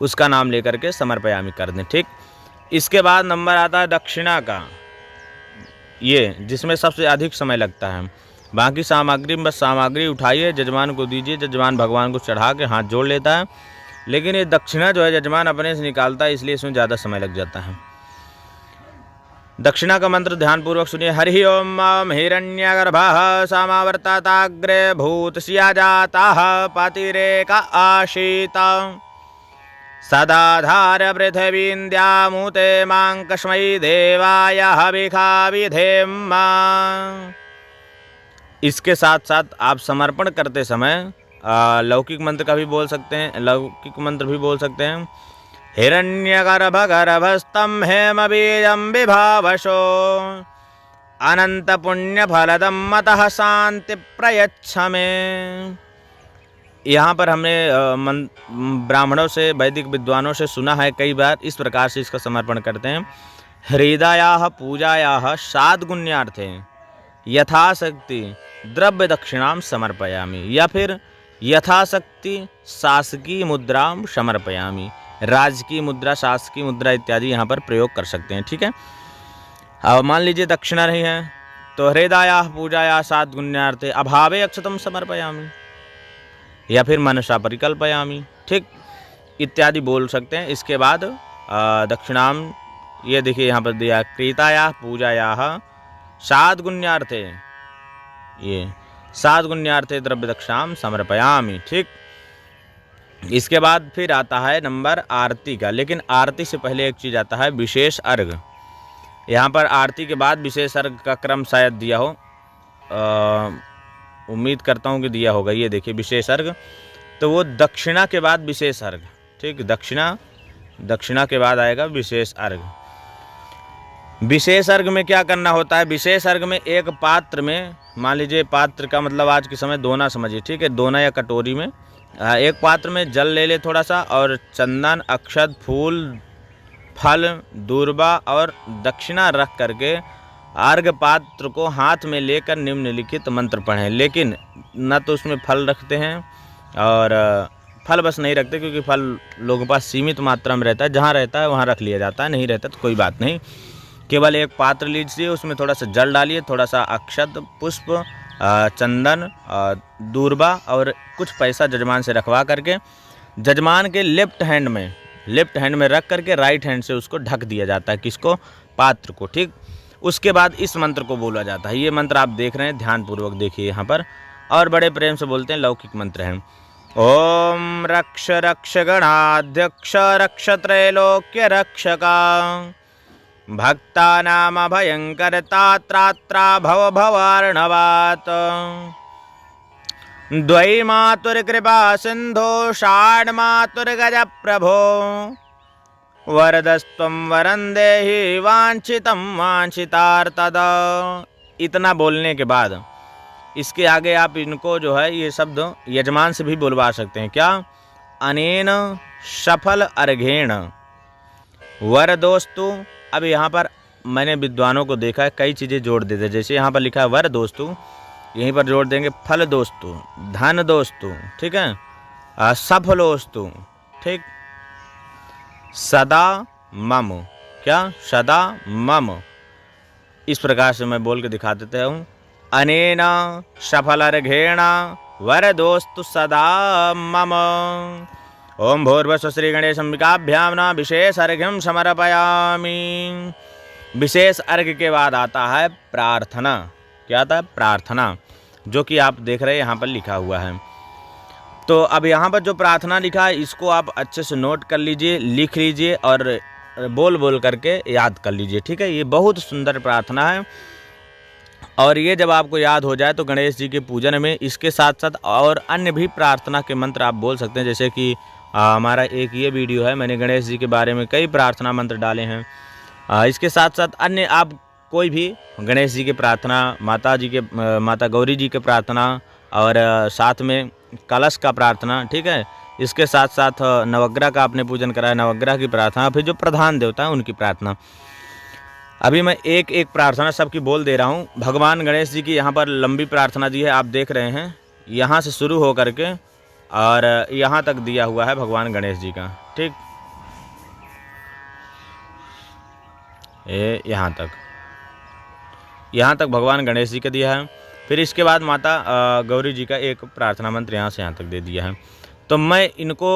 S2: उसका नाम लेकर के समर्पयामि कर दें। ठीक, इसके बाद नंबर आता है दक्षिणा का, ये जिसमें सबसे अधिक समय लगता है। बाकी सामग्री बस सामग्री उठाइए, जजमान को दीजिए, जजमान भगवान को चढ़ा के हाथ जोड़ लेता है। लेकिन ये दक्षिणा जो है जजमान अपने से निकालता है, इसलिए इसमें ज़्यादा समय लग जाता है। दक्षिणा का मंत्र ध्यानपूर्वक सुनिए। हरि ओम हिरण्यगर्भः समावर्तताग्रे भूतस्या जातः पतिरेक आशीत सदाधार पृथिवीन्द्यामुते मां कस्मै देवाय हविखा विधेम। इसके साथ साथ आप समर्पण करते समय लौकिक मंत्र का भी बोल सकते हैं, लौकिक मंत्र भी बोल सकते हैं। हिरण्यगर्भ गर्भस्तम हेम बीजम विभावशो अनंत पुण्य फलदम मतः शांति प्रयच्छ में। यहाँ पर हमने ब्राह्मणों से, वैदिक विद्वानों से सुना है कई बार, इस प्रकार से इसका समर्पण करते हैं। हृदयाः पूजायाः साद्गुण्यार्थे यथाशक्ति द्रव्य दक्षिणाम समर्पयामि, या फिर यथाशक्ति शासकीय मुद्राम समर्पयामि। राजकीय मुद्रा, शासकीय मुद्रा इत्यादि यहाँ पर प्रयोग कर सकते हैं। ठीक है, अब मान लीजिए दक्षिणा नहीं है तो हृदयाः पूजायाः साद्गुण्यार्थे अभावे अक्षतम समर्पयामि, या फिर मनसा परिकल्पयामि। ठीक, इत्यादि बोल सकते हैं। इसके बाद दक्षिणाम, ये देखिए यहाँ पर दिया क्रीतायाः पूजायाः साद्गुण्यार्थे, ये साद्गुण्यार्थे द्रव्य दक्षिणाम समर्पयामि। ठीक, इसके बाद फिर आता है नंबर आरती का, लेकिन आरती से पहले एक चीज़ आता है विशेष अर्घ। यहाँ पर आरती के बाद विशेष अर्घ का क्रम शायद दिया हो, उम्मीद करता हूँ कि दिया होगा। ये देखिए विशेष अर्घ, तो वो दक्षिणा के बाद विशेष अर्घ। ठीक, दक्षिणा के बाद आएगा विशेष अर्घ। विशेष अर्घ में क्या करना होता है? विशेष अर्घ में एक पात्र में, मान लीजिए पात्र का मतलब आज के समय दोना समझिए। ठीक है, दोना या कटोरी में एक पात्र में जल ले ले थोड़ा सा, और चंदन, अक्षत, फूल, फल, दूर्बा और दक्षिणा रख करके अर्घ पात्र को हाथ में लेकर निम्नलिखित मंत्र पढ़ें। लेकिन न तो उसमें फल रखते हैं, और फल बस नहीं रखते क्योंकि फल लोगों के पास सीमित मात्रा में रहता है, जहाँ रहता है वहाँ रख लिया जाता है, नहीं रहता तो कोई बात नहीं। केवल एक पात्र लीजिए, उसमें थोड़ा सा जल डालिए, थोड़ा सा अक्षत, पुष्प, चंदन, दूर्बा और कुछ पैसा जजमान से रखवा करके जजमान के लेफ्ट हैंड में रख करके राइट हैंड से उसको ढक दिया जाता है, किसको, पात्र को, ठीक। उसके बाद इस मंत्र को बोला जाता है। ये मंत्र आप देख रहे हैं, ध्यानपूर्वक देखिए यहाँ पर, और बड़े प्रेम से बोलते हैं, लौकिक मंत्र हैं। ओम रक्ष रक्ष गणाध्यक्ष रक्ष त्रैलोक्य रक्षका भक्तानाम भयंकरता त्रात्रा भव भवार्णवात् द्वै मातुर्कृपा सिंधो षाड् मातुर्गज प्रभो वरदस्त्वं वरं देहि वांछितं वांछितार्थद। इतना बोलने के बाद इसके आगे आप इनको जो है ये शब्द यजमान से भी बुलवा सकते हैं। क्या, अनेन सफल अर्घेण वरदोस्तु। अब यहाँ पर मैंने विद्वानों को देखा है, कई चीज़ें जोड़ देते हैं। जैसे यहाँ पर लिखा है वरदोस्तु, यहीं पर जोड़ देंगे फल दोस्तु, धन दोस्तु, ठीक है, सफलोस्तु, ठीक, सदा मम। क्या, सदा मम। इस प्रकार से मैं बोल के दिखा देता हूँ। अनेन सफलर्घेण वरदोस्तु सदा मम। ओम भूर्भुवः श्री गणेश अंबिकाभ्याम नमः। विशेष अर्घ्यम समर्पयामि। विशेष अर्घ्य के बाद आता है प्रार्थना। क्या आता है, प्रार्थना, जो कि आप देख रहे हैं यहाँ पर लिखा हुआ है। तो अब यहाँ पर जो प्रार्थना लिखा है इसको आप अच्छे से नोट कर लीजिए, लिख लीजिए और बोल बोल करके याद कर लीजिए, ठीक है। ये बहुत सुंदर प्रार्थना है और ये जब आपको याद हो जाए तो गणेश जी के पूजन में इसके साथ साथ और अन्य भी प्रार्थना के मंत्र आप बोल सकते हैं। जैसे कि हमारा एक ये वीडियो है, मैंने गणेश जी के बारे में कई प्रार्थना मंत्र डाले हैं। इसके साथ साथ अन्य आप कोई भी गणेश जी की प्रार्थना, माता गौरी जी की प्रार्थना और साथ में कलश का प्रार्थना, ठीक है। इसके साथ साथ नवग्रह का आपने पूजन करा है, नवग्रह की प्रार्थना, फिर जो प्रधान देवता है उनकी प्रार्थना। अभी मैं एक एक प्रार्थना सबकी बोल दे रहा हूँ। भगवान गणेश जी की यहाँ पर लंबी प्रार्थना दी है, आप देख रहे हैं, यहाँ से शुरू हो करके और यहाँ तक दिया हुआ है भगवान गणेश जी का, ठीक, यहाँ तक भगवान गणेश जी का दिया है। फिर इसके बाद माता गौरी जी का एक प्रार्थना मंत्र यहाँ से यहाँ तक दे दिया है। तो मैं इनको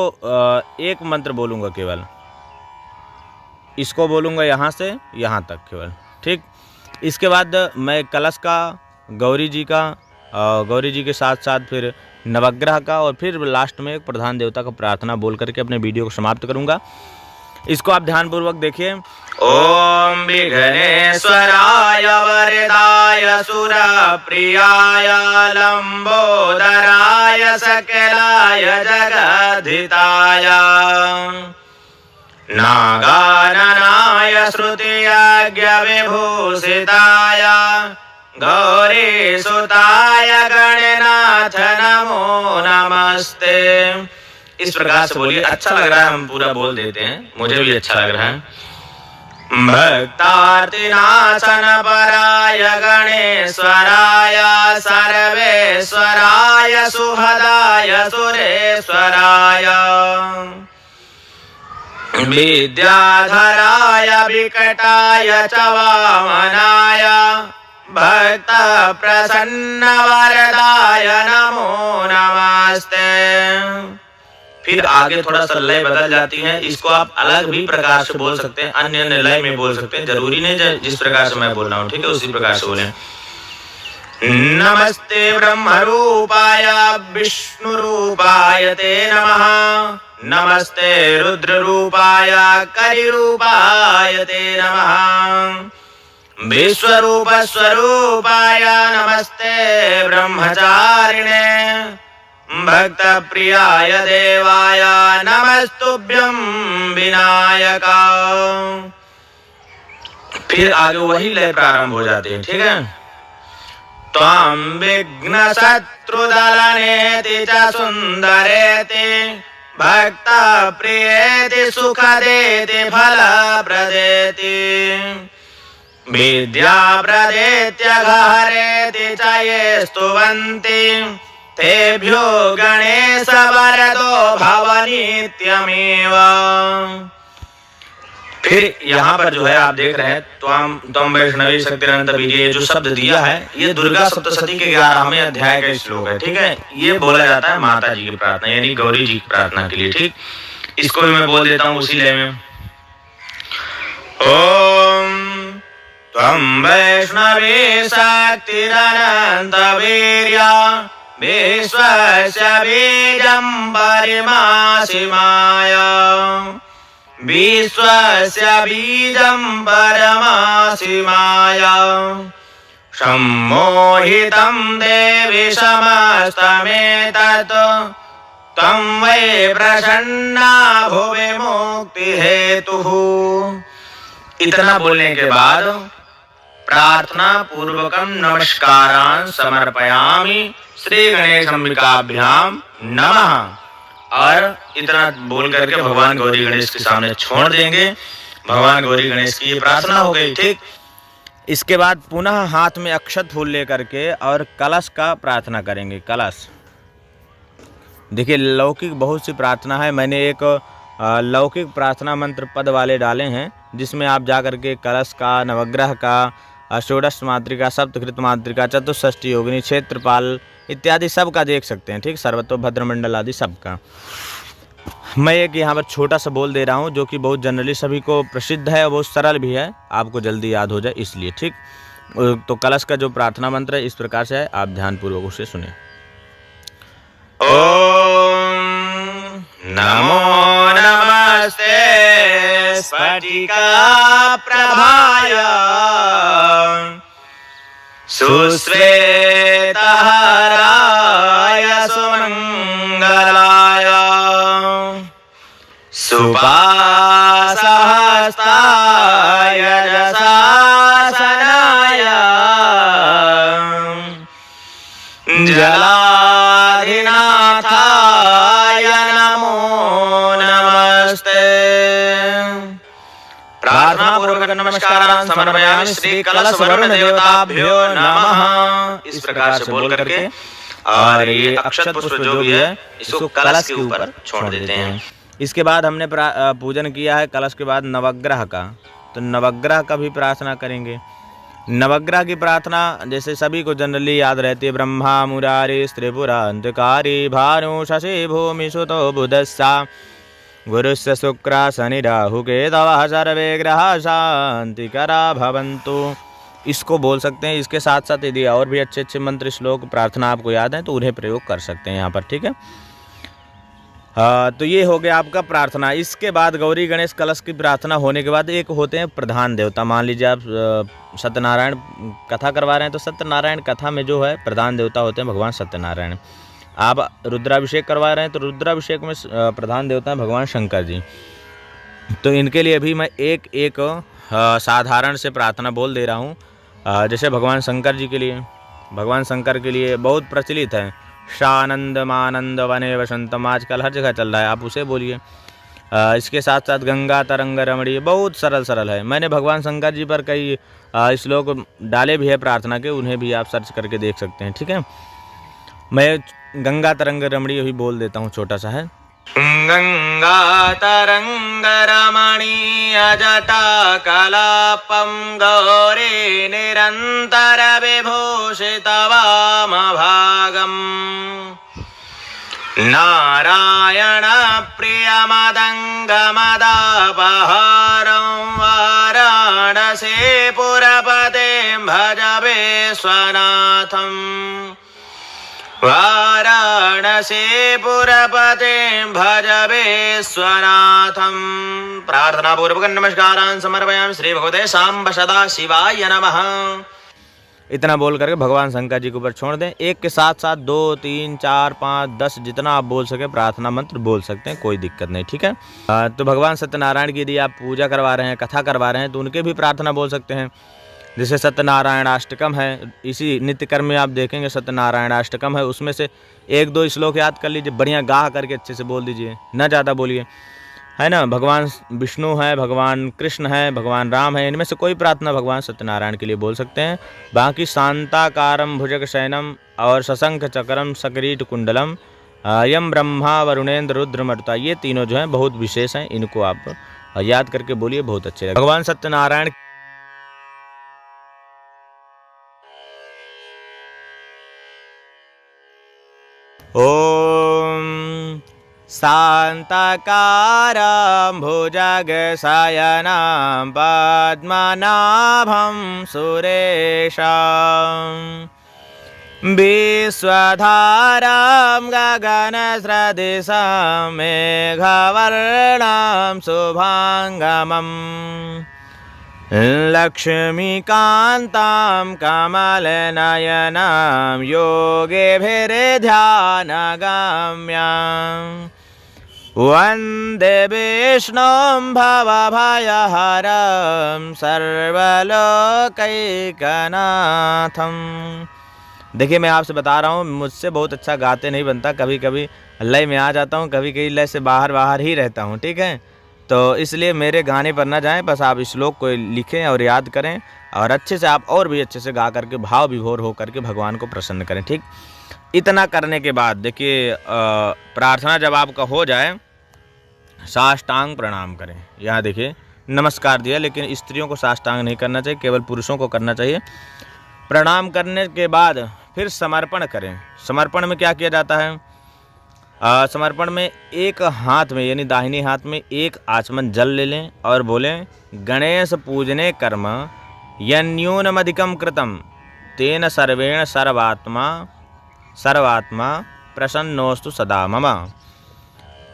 S2: एक मंत्र बोलूँगा, केवल इसको बोलूँगा यहाँ से यहाँ तक केवल, ठीक। इसके बाद मैं कलश का, गौरी जी के साथ साथ फिर नवग्रह का और फिर लास्ट में एक प्रधान देवता का प्रार्थना बोल करके अपने वीडियो को समाप्त करूँगा। इसको आप ध्यानपूर्वक देखिए। ओम विघ्नेश्वराय वरदाय सुरप्रियाय लंबोदराय सकलाय जगद्धिताय नागाननाय श्रुतियज्ञ विभूषिताय गौरीसुताय गणनाथ नमो नमस्ते। इस प्रकार से बोलिए, अच्छा लग रहा है, हम पूरा बोल देते हैं, मुझे भी अच्छा लग रहा है। भक्तार्तिनाशन पराय गणेश्वराय सर्वेश्वराय सुहदाय सुरेश्वराय विद्याधराय विकटाय च वामनाय भक्त प्रसन्न वरदाय नमो नमस्ते। फिर आगे थोड़ा सा लय बदल जाती है, इसको आप अलग भी प्रकार से बोल सकते हैं, अन्य लय में बोल सकते हैं, जरूरी नहीं जिस प्रकार से मैं बोल रहा हूँ, ठीक है, उसी प्रकार से बोलें। नमस्ते ब्रह्म रूपाय विष्णु रूपाय ते नमः। नमस्ते रुद्र रूपाय करि रूपाय ते नमः। विश्वरूप स्वरूपाय नमस्ते ब्रह्मचारिणे भक्त प्रियाय देवाय नमस्तुभ्यं विनायका। फिर आगे वही लय प्रारंभ हो जाते हैं, ठीक है। त्वां विघ्न शत्रुदलनेति च सुंदरेति भक्त प्रियेति सुखदेति फलप्रदेति विद्याप्रदेत्य घहरेति च ये स्तुवन्ति तेभ्यो गणेश वरदो भव नित्यमेव। फिर यहाँ पर जो है आप देख रहे हैं त्वं वैष्णवी शक्तिरनंत बीजे, जो शब्द दिया है ये दुर्गा सप्तशती के 11वें अध्याय का श्लोक है। ठीक है, ये बोला जाता है माता जी की प्रार्थना यानी गौरी जी की प्रार्थना के लिए। ठीक, इसको भी मैं बोल देता हूँ उसी लय में। ओम त्वं वैष्णवी शक्तिरनंत वीर्या विश्वस्य बीजं परिमासि माया, विश्वस्य बीजं परमासि माया, सम्मोहितं देवि समस्तमेतत् त्वं वै प्रसन्ना भुवि मुक्ति हेतुः। इतना बोलने के बाद प्रार्थना पूर्वकम नमस्कारान् समर्पयामि श्री गणेश अंबिकाभ्याम नमः, और इतना बोल करके भगवान गौरी गणेश के सामने छोड़ देंगे। भगवान गौरी गणेश की ये प्रार्थना हो गई। ठीक, इसके बाद पुनः हाथ में अक्षत फूल लेकर के और कलश का प्रार्थना करेंगे। कलश देखिए, लौकिक बहुत सी प्रार्थना है, मैंने एक लौकिक प्रार्थना मंत्र पद वाले डाले हैं जिसमें आप जा करके कलश का, नवग्रह का, षोडश मातृका, सप्तकृत मातृका, चतुष्षष्ठी योगिनी, क्षेत्रपाल इत्यादि सब का देख सकते हैं। ठीक, सर्वतोभद्र मंडल आदि सब का। मैं एक यहाँ पर छोटा सा बोल दे रहा हूँ जो कि बहुत जनरली सभी को प्रसिद्ध है और बहुत सरल भी है, आपको जल्दी याद हो जाए इसलिए। ठीक, तो कलश का जो प्रार्थना मंत्र है इस प्रकार से है, आप ध्यानपूर्वक उसे सुनिए। ओम नमो नमस्ते स्फटिका प्रभाय सुश्वेतहराय सुमंगलाय सुपासहस्ताय यशासनाय जलाधिनाथाय नमो नमस्ते। प्रार्थना पूर्वक नमस्कारान् समर्पयामि श्री कलश वरुण देवताभ्यो नमः। इस प्रकार से बोल करके और ये अक्षत पुष्प जो भी है इसको कलश के ऊपर छोड़ देते हैं। इसके बाद हमने पूजन किया है कलश के बाद नवग्रह का, तो नवग्रह का भी प्रार्थना करेंगे। नवग्रह की प्रार्थना जैसे सभी को जनरली याद रहती है, ब्रह्मा मुरारी त्रिपुरा अंतकारी भानु शशि भूमि सुतो बुधस्सा गुरुस्य शुक्र शनि राहु केतवः सर्वे ग्रह शांतिकरा भवन्तु। इसको बोल सकते हैं। इसके साथ साथ यदि और भी अच्छे अच्छे मंत्र श्लोक प्रार्थना आपको याद है तो उन्हें प्रयोग कर सकते हैं यहाँ पर। ठीक है, तो ये हो गया आपका प्रार्थना। इसके बाद गौरी गणेश कलश की प्रार्थना होने के बाद एक होते हैं प्रधान देवता। मान लीजिए आप सत्यनारायण कथा करवा रहे हैं तो सत्यनारायण कथा में जो है प्रधान देवता होते हैं भगवान सत्यनारायण। आप रुद्राभिषेक करवा रहे हैं तो रुद्राभिषेक में प्रधान देवता है भगवान शंकर जी। तो इनके लिए भी मैं एक एक साधारण से प्रार्थना बोल दे रहा हूँ। जैसे भगवान शंकर जी के लिए, भगवान शंकर के लिए बहुत प्रचलित है शानंद मानंद वने वसंतम, आजकल हर जगह चल रहा है, आप उसे बोलिए। इसके साथ साथ गंगा तरंग रमणी, बहुत सरल सरल है। मैंने भगवान शंकर जी पर कई श्लोक डाले भी है प्रार्थना के, उन्हें भी आप सर्च करके देख सकते हैं। ठीक है, मैं गंगा तरंग रमणी भी बोल देता हूँ, छोटा सा है। गंगा तरंग रमणीय जटा कलापम गौरी निरंतर विभूषित वाम भागम नारायण प्रिय मदंग मदापहारं वाराणसी पुरपते भज विश्वनाथं वाराणसी पुरपते भज विश्वनाथं। प्रार्थना पूर्वक नमस्कारान् समर्पयामि श्री भगवते सांब सदा शिवाय नमः। इतना बोल करके भगवान शंकर जी के ऊपर छोड़ दें। एक के साथ साथ 2, 3, 4, 5, 10 जितना आप बोल सके प्रार्थना मंत्र बोल सकते हैं, कोई दिक्कत नहीं। ठीक है, तो भगवान सत्यनारायण की यदि आप पूजा करवा रहे हैं, कथा करवा रहे हैं तो उनके भी प्रार्थना बोल सकते हैं। जैसे सत्यनारायण अष्टकम है, इसी नित्य कर्म में आप देखेंगे सत्यनारायण अष्टकम है, उसमें से 1-2 श्लोक याद कर लीजिए, बढ़िया गा करके अच्छे से बोल दीजिए, ना ज़्यादा बोलिए, है ना। भगवान विष्णु है, भगवान कृष्ण है, भगवान राम है, इनमें से कोई प्रार्थना भगवान सत्यनारायण के लिए बोल सकते हैं। बाकी शांताकारम भुजग शयनम और सशंख चक्रम सकरीट कुंडलम यम ब्रह्मा वरुणेन्द्र रुद्र मरुता, ये तीनों जो हैं बहुत विशेष हैं, इनको आप और याद करके बोलिए, बहुत अच्छे लगे। भगवान सत्यनारायण ओम शांताकारं भुजगशयनं पद्मनाभं सुरेशम् विश्वधारं गगनसदृशं मेघवर्णं शुभांगमम् लक्ष्मीकान्तं कमलनयनं योगिभिर्ध्यानगम्यं वन्दे विष्णुं भवभयहरं सर्वलोकैकनाथम्। देखिए, मैं आपसे बता रहा हूँ, मुझसे बहुत अच्छा गाते नहीं बनता, कभी कभी लय में आ जाता हूँ, कभी कभी लय से बाहर ही रहता हूँ, ठीक है। तो इसलिए मेरे गाने पर ना जाएं, बस आप श्लोक को लिखें और याद करें, और अच्छे से आप और भी अच्छे से गा करके भाव विभोर हो करके भगवान को प्रसन्न करें, ठीक। इतना करने के बाद देखिए, प्रार्थना जब आपका हो जाए, साष्टांग प्रणाम करें। यहाँ देखिए नमस्कार दिया, लेकिन स्त्रियों को साष्टांग नहीं करना चाहिए, केवल पुरुषों को करना चाहिए। प्रणाम करने के बाद फिर समर्पण करें। समर्पण में क्या किया जाता है? समर्पण में एक हाथ में, यानी दाहिने हाथ में एक आचमन जल ले लें और बोलें, गणेश पूजने कर्म यन्यूनमधिकं कृतं तेन सर्वेण सर्वात्मा प्रसन्नोस्तु सदा मम।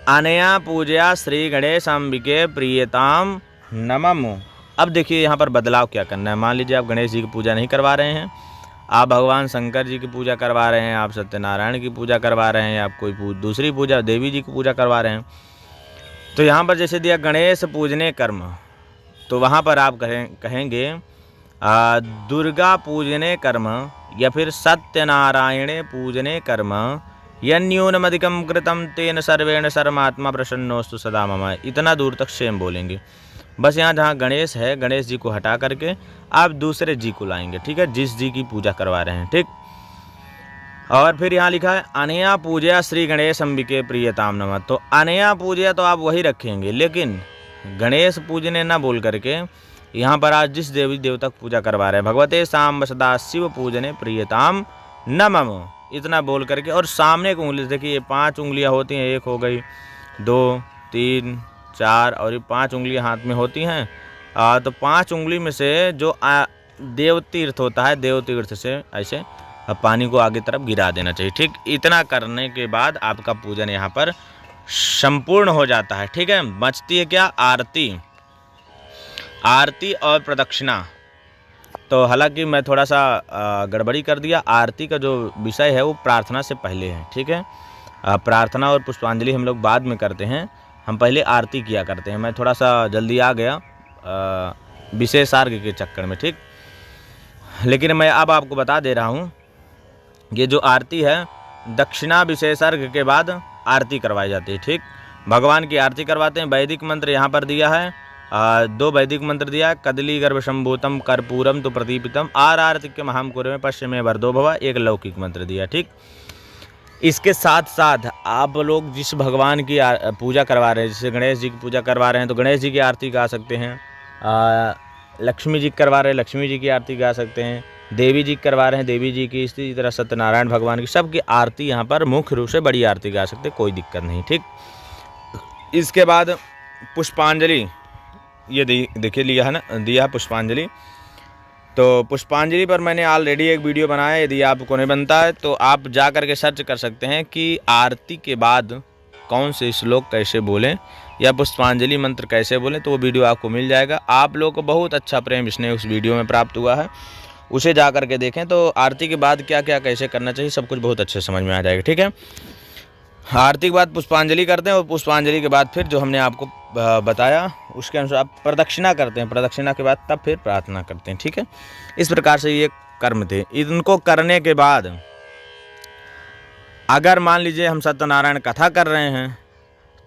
S2: अनया पूजया श्री गणेशाम्बिके प्रियताम नमः। अब देखिए यहाँ पर बदलाव क्या करना है। मान लीजिए आप गणेश जी की पूजा नहीं करवा रहे हैं, आप भगवान शंकर जी की पूजा करवा रहे हैं, आप सत्यनारायण की पूजा करवा रहे हैं, आप कोई दूसरी पूजा, देवी जी की पूजा करवा रहे हैं, तो यहाँ पर जैसे दिया गणेश पूजने कर्म, तो वहाँ पर आप कहेंगे दुर्गा पूजने कर्म या फिर सत्यनारायणे पूजने कर्म यन्यूनमधिकं कृतं तेन सर्वेण सर्वात्मा प्रसन्नोस्तु सदा मम। इतना दूर तक सेम बोलेंगे। बस यहाँ जहाँ गणेश है, गणेश जी को हटा करके आप दूसरे जी को लाएंगे, ठीक है, जिस जी की पूजा करवा रहे हैं, ठीक। और फिर यहाँ लिखा है अनया पूजया श्री गणेश अंबिके प्रियताम नमः। तो अनया पूजया तो आप वही रखेंगे, लेकिन गणेश पूजने ना बोल करके यहाँ पर आज जिस देवी देवता की पूजा करवा रहे हैं, भगवते सांब सदा शिव पूजने प्रियताम नमः, इतना बोल करके, और सामने की उंगली देखिए, ये 5 उंगलियाँ होती हैं, एक हो गई, 2, 3, 4 और ये 5 उंगलियाँ हाथ में होती हैं। तो 5 उंगली में से जो देव तीर्थ होता है, देव तीर्थ से ऐसे पानी को आगे तरफ गिरा देना चाहिए, ठीक। इतना करने के बाद आपका पूजन यहाँ पर संपूर्ण हो जाता है, ठीक है। बचती है क्या? आरती और प्रदक्षिणा। तो हालांकि मैं थोड़ा सा गड़बड़ी कर दिया। आरती का जो विषय है वो प्रार्थना से पहले है, ठीक है। प्रार्थना और पुष्पांजलि हम लोग बाद में करते हैं, हम पहले आरती किया करते हैं। मैं थोड़ा सा जल्दी आ गया विशेषार्घ के चक्कर में, ठीक। लेकिन मैं अब आपको बता दे रहा हूँ, ये जो आरती है, दक्षिणा विशेषार्घ के बाद आरती करवाई जाती है, ठीक। भगवान की आरती करवाते हैं। वैदिक मंत्र यहाँ पर दिया है, 2 वैदिक मंत्र दिया, कदली गर्भ संभूतम कर्पूरम तो प्रदीपितम आरती के महाम कुरे में पश्चिमे वरदो भवा, एक लौकिक मंत्र दिया, ठीक। इसके साथ साथ आप लोग जिस भगवान की पूजा करवा रहे हैं, जैसे गणेश जी की पूजा करवा रहे हैं तो गणेश जी की आरती गा सकते हैं, लक्ष्मी जी करवा रहे हैं लक्ष्मी जी की आरती गा सकते हैं, देवी जी करवा रहे हैं देवी जी की, इसी तरह सत्यनारायण भगवान की, सबकी आरती यहाँ पर मुख्य रूप से बड़ी आरती गा सकते, कोई दिक्कत नहीं, ठीक। इसके बाद पुष्पांजलि, ये देखिए लिया है ना, दिया है पुष्पांजलि। तो पुष्पांजलि पर मैंने ऑलरेडी एक वीडियो बनाया है, यदि आपको नहीं बनता है तो आप जा करके सर्च कर सकते हैं कि आरती के बाद कौन से श्लोक कैसे बोलें या पुष्पांजलि मंत्र कैसे बोलें, तो वो वीडियो आपको मिल जाएगा। आप लोगों को बहुत अच्छा प्रेम स्नेह उस वीडियो में प्राप्त हुआ है, उसे जा करके देखें। तो आरती के बाद क्या क्या कैसे करना चाहिए सब कुछ बहुत अच्छे समझ में आ जाएगा, ठीक है। आरती के बाद पुष्पांजलि करते हैं, और पुष्पांजलि के बाद फिर जो हमने आपको बताया उसके अनुसार प्रदक्षिणा करते हैं, प्रदक्षिणा के बाद तब फिर प्रार्थना करते हैं, ठीक है। इस प्रकार से ये कर्म थे। इनको करने के बाद अगर मान लीजिए हम सत्यनारायण कथा कर रहे हैं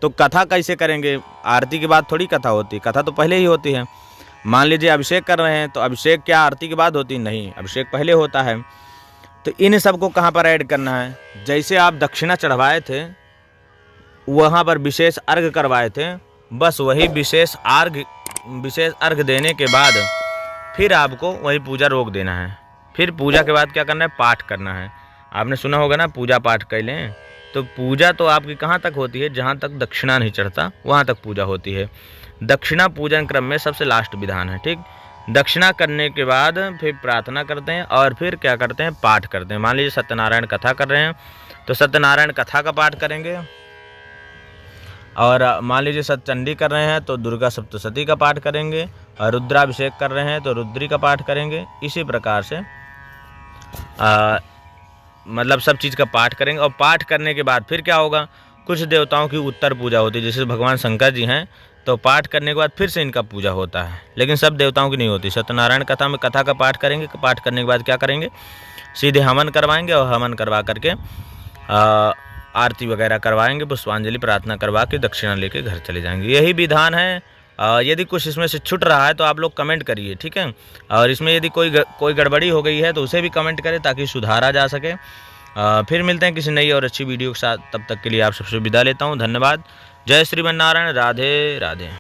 S2: तो कथा कैसे करेंगे? आरती के बाद थोड़ी कथा होती, कथा तो पहले ही होती है। मान लीजिए अभिषेक कर रहे हैं तो अभिषेक क्या आरती के बाद होती? नहीं, अभिषेक पहले होता है। तो इन सब को कहाँ पर ऐड करना है? जैसे आप दक्षिणा चढ़वाए थे, वहाँ पर विशेष अर्घ करवाए थे, बस वही विशेष अर्घ देने के बाद फिर आपको वही पूजा रोक देना है। फिर पूजा के बाद क्या करना है, पाठ करना है। आपने सुना होगा ना, पूजा पाठ कर लें। तो पूजा तो आपकी कहाँ तक होती है, जहाँ तक दक्षिणा नहीं चढ़ता वहाँ तक पूजा होती है। दक्षिणा पूजन क्रम में सबसे लास्ट विधान है, ठीक। दक्षिणा करने के बाद फिर प्रार्थना करते हैं और फिर क्या करते हैं, पाठ करते हैं। मान लीजिए सत्यनारायण कथा कर रहे हैं तो सत्यनारायण कथा का पाठ करेंगे, और मान लीजिए सतचंडी कर रहे हैं तो दुर्गा सप्तशती का पाठ करेंगे, और रुद्राभिषेक कर रहे हैं तो रुद्री का पाठ करेंगे। इसी प्रकार से मतलब सब चीज़ का पाठ करेंगे। और पाठ करने के बाद फिर क्या होगा, कुछ देवताओं की उत्तर पूजा होती है। जैसे भगवान शंकर जी हैं तो पाठ करने के बाद फिर से इनका पूजा होता है, लेकिन सब देवताओं की नहीं होती। सत्यनारायण कथा में कथा का पाठ करेंगे, पाठ करने के बाद क्या करेंगे, सीधे हवन करवाएंगे, और हवन करवा करके आरती वगैरह करवाएंगे, पुष्पांजलि प्रार्थना करवा के दक्षिणा लेके घर चले जाएंगे। यही विधान है। यदि कुछ इसमें से छूट रहा है तो आप लोग कमेंट करिए, ठीक है। और इसमें यदि कोई गड़बड़ी हो गई है तो उसे भी कमेंट करें ताकि सुधारा जा सके। फिर मिलते हैं किसी नई और अच्छी वीडियो के साथ। तब तक के लिए आप सबसे विदा लेता हूँ। धन्यवाद। जय श्रीमन्नारायण। राधे राधे।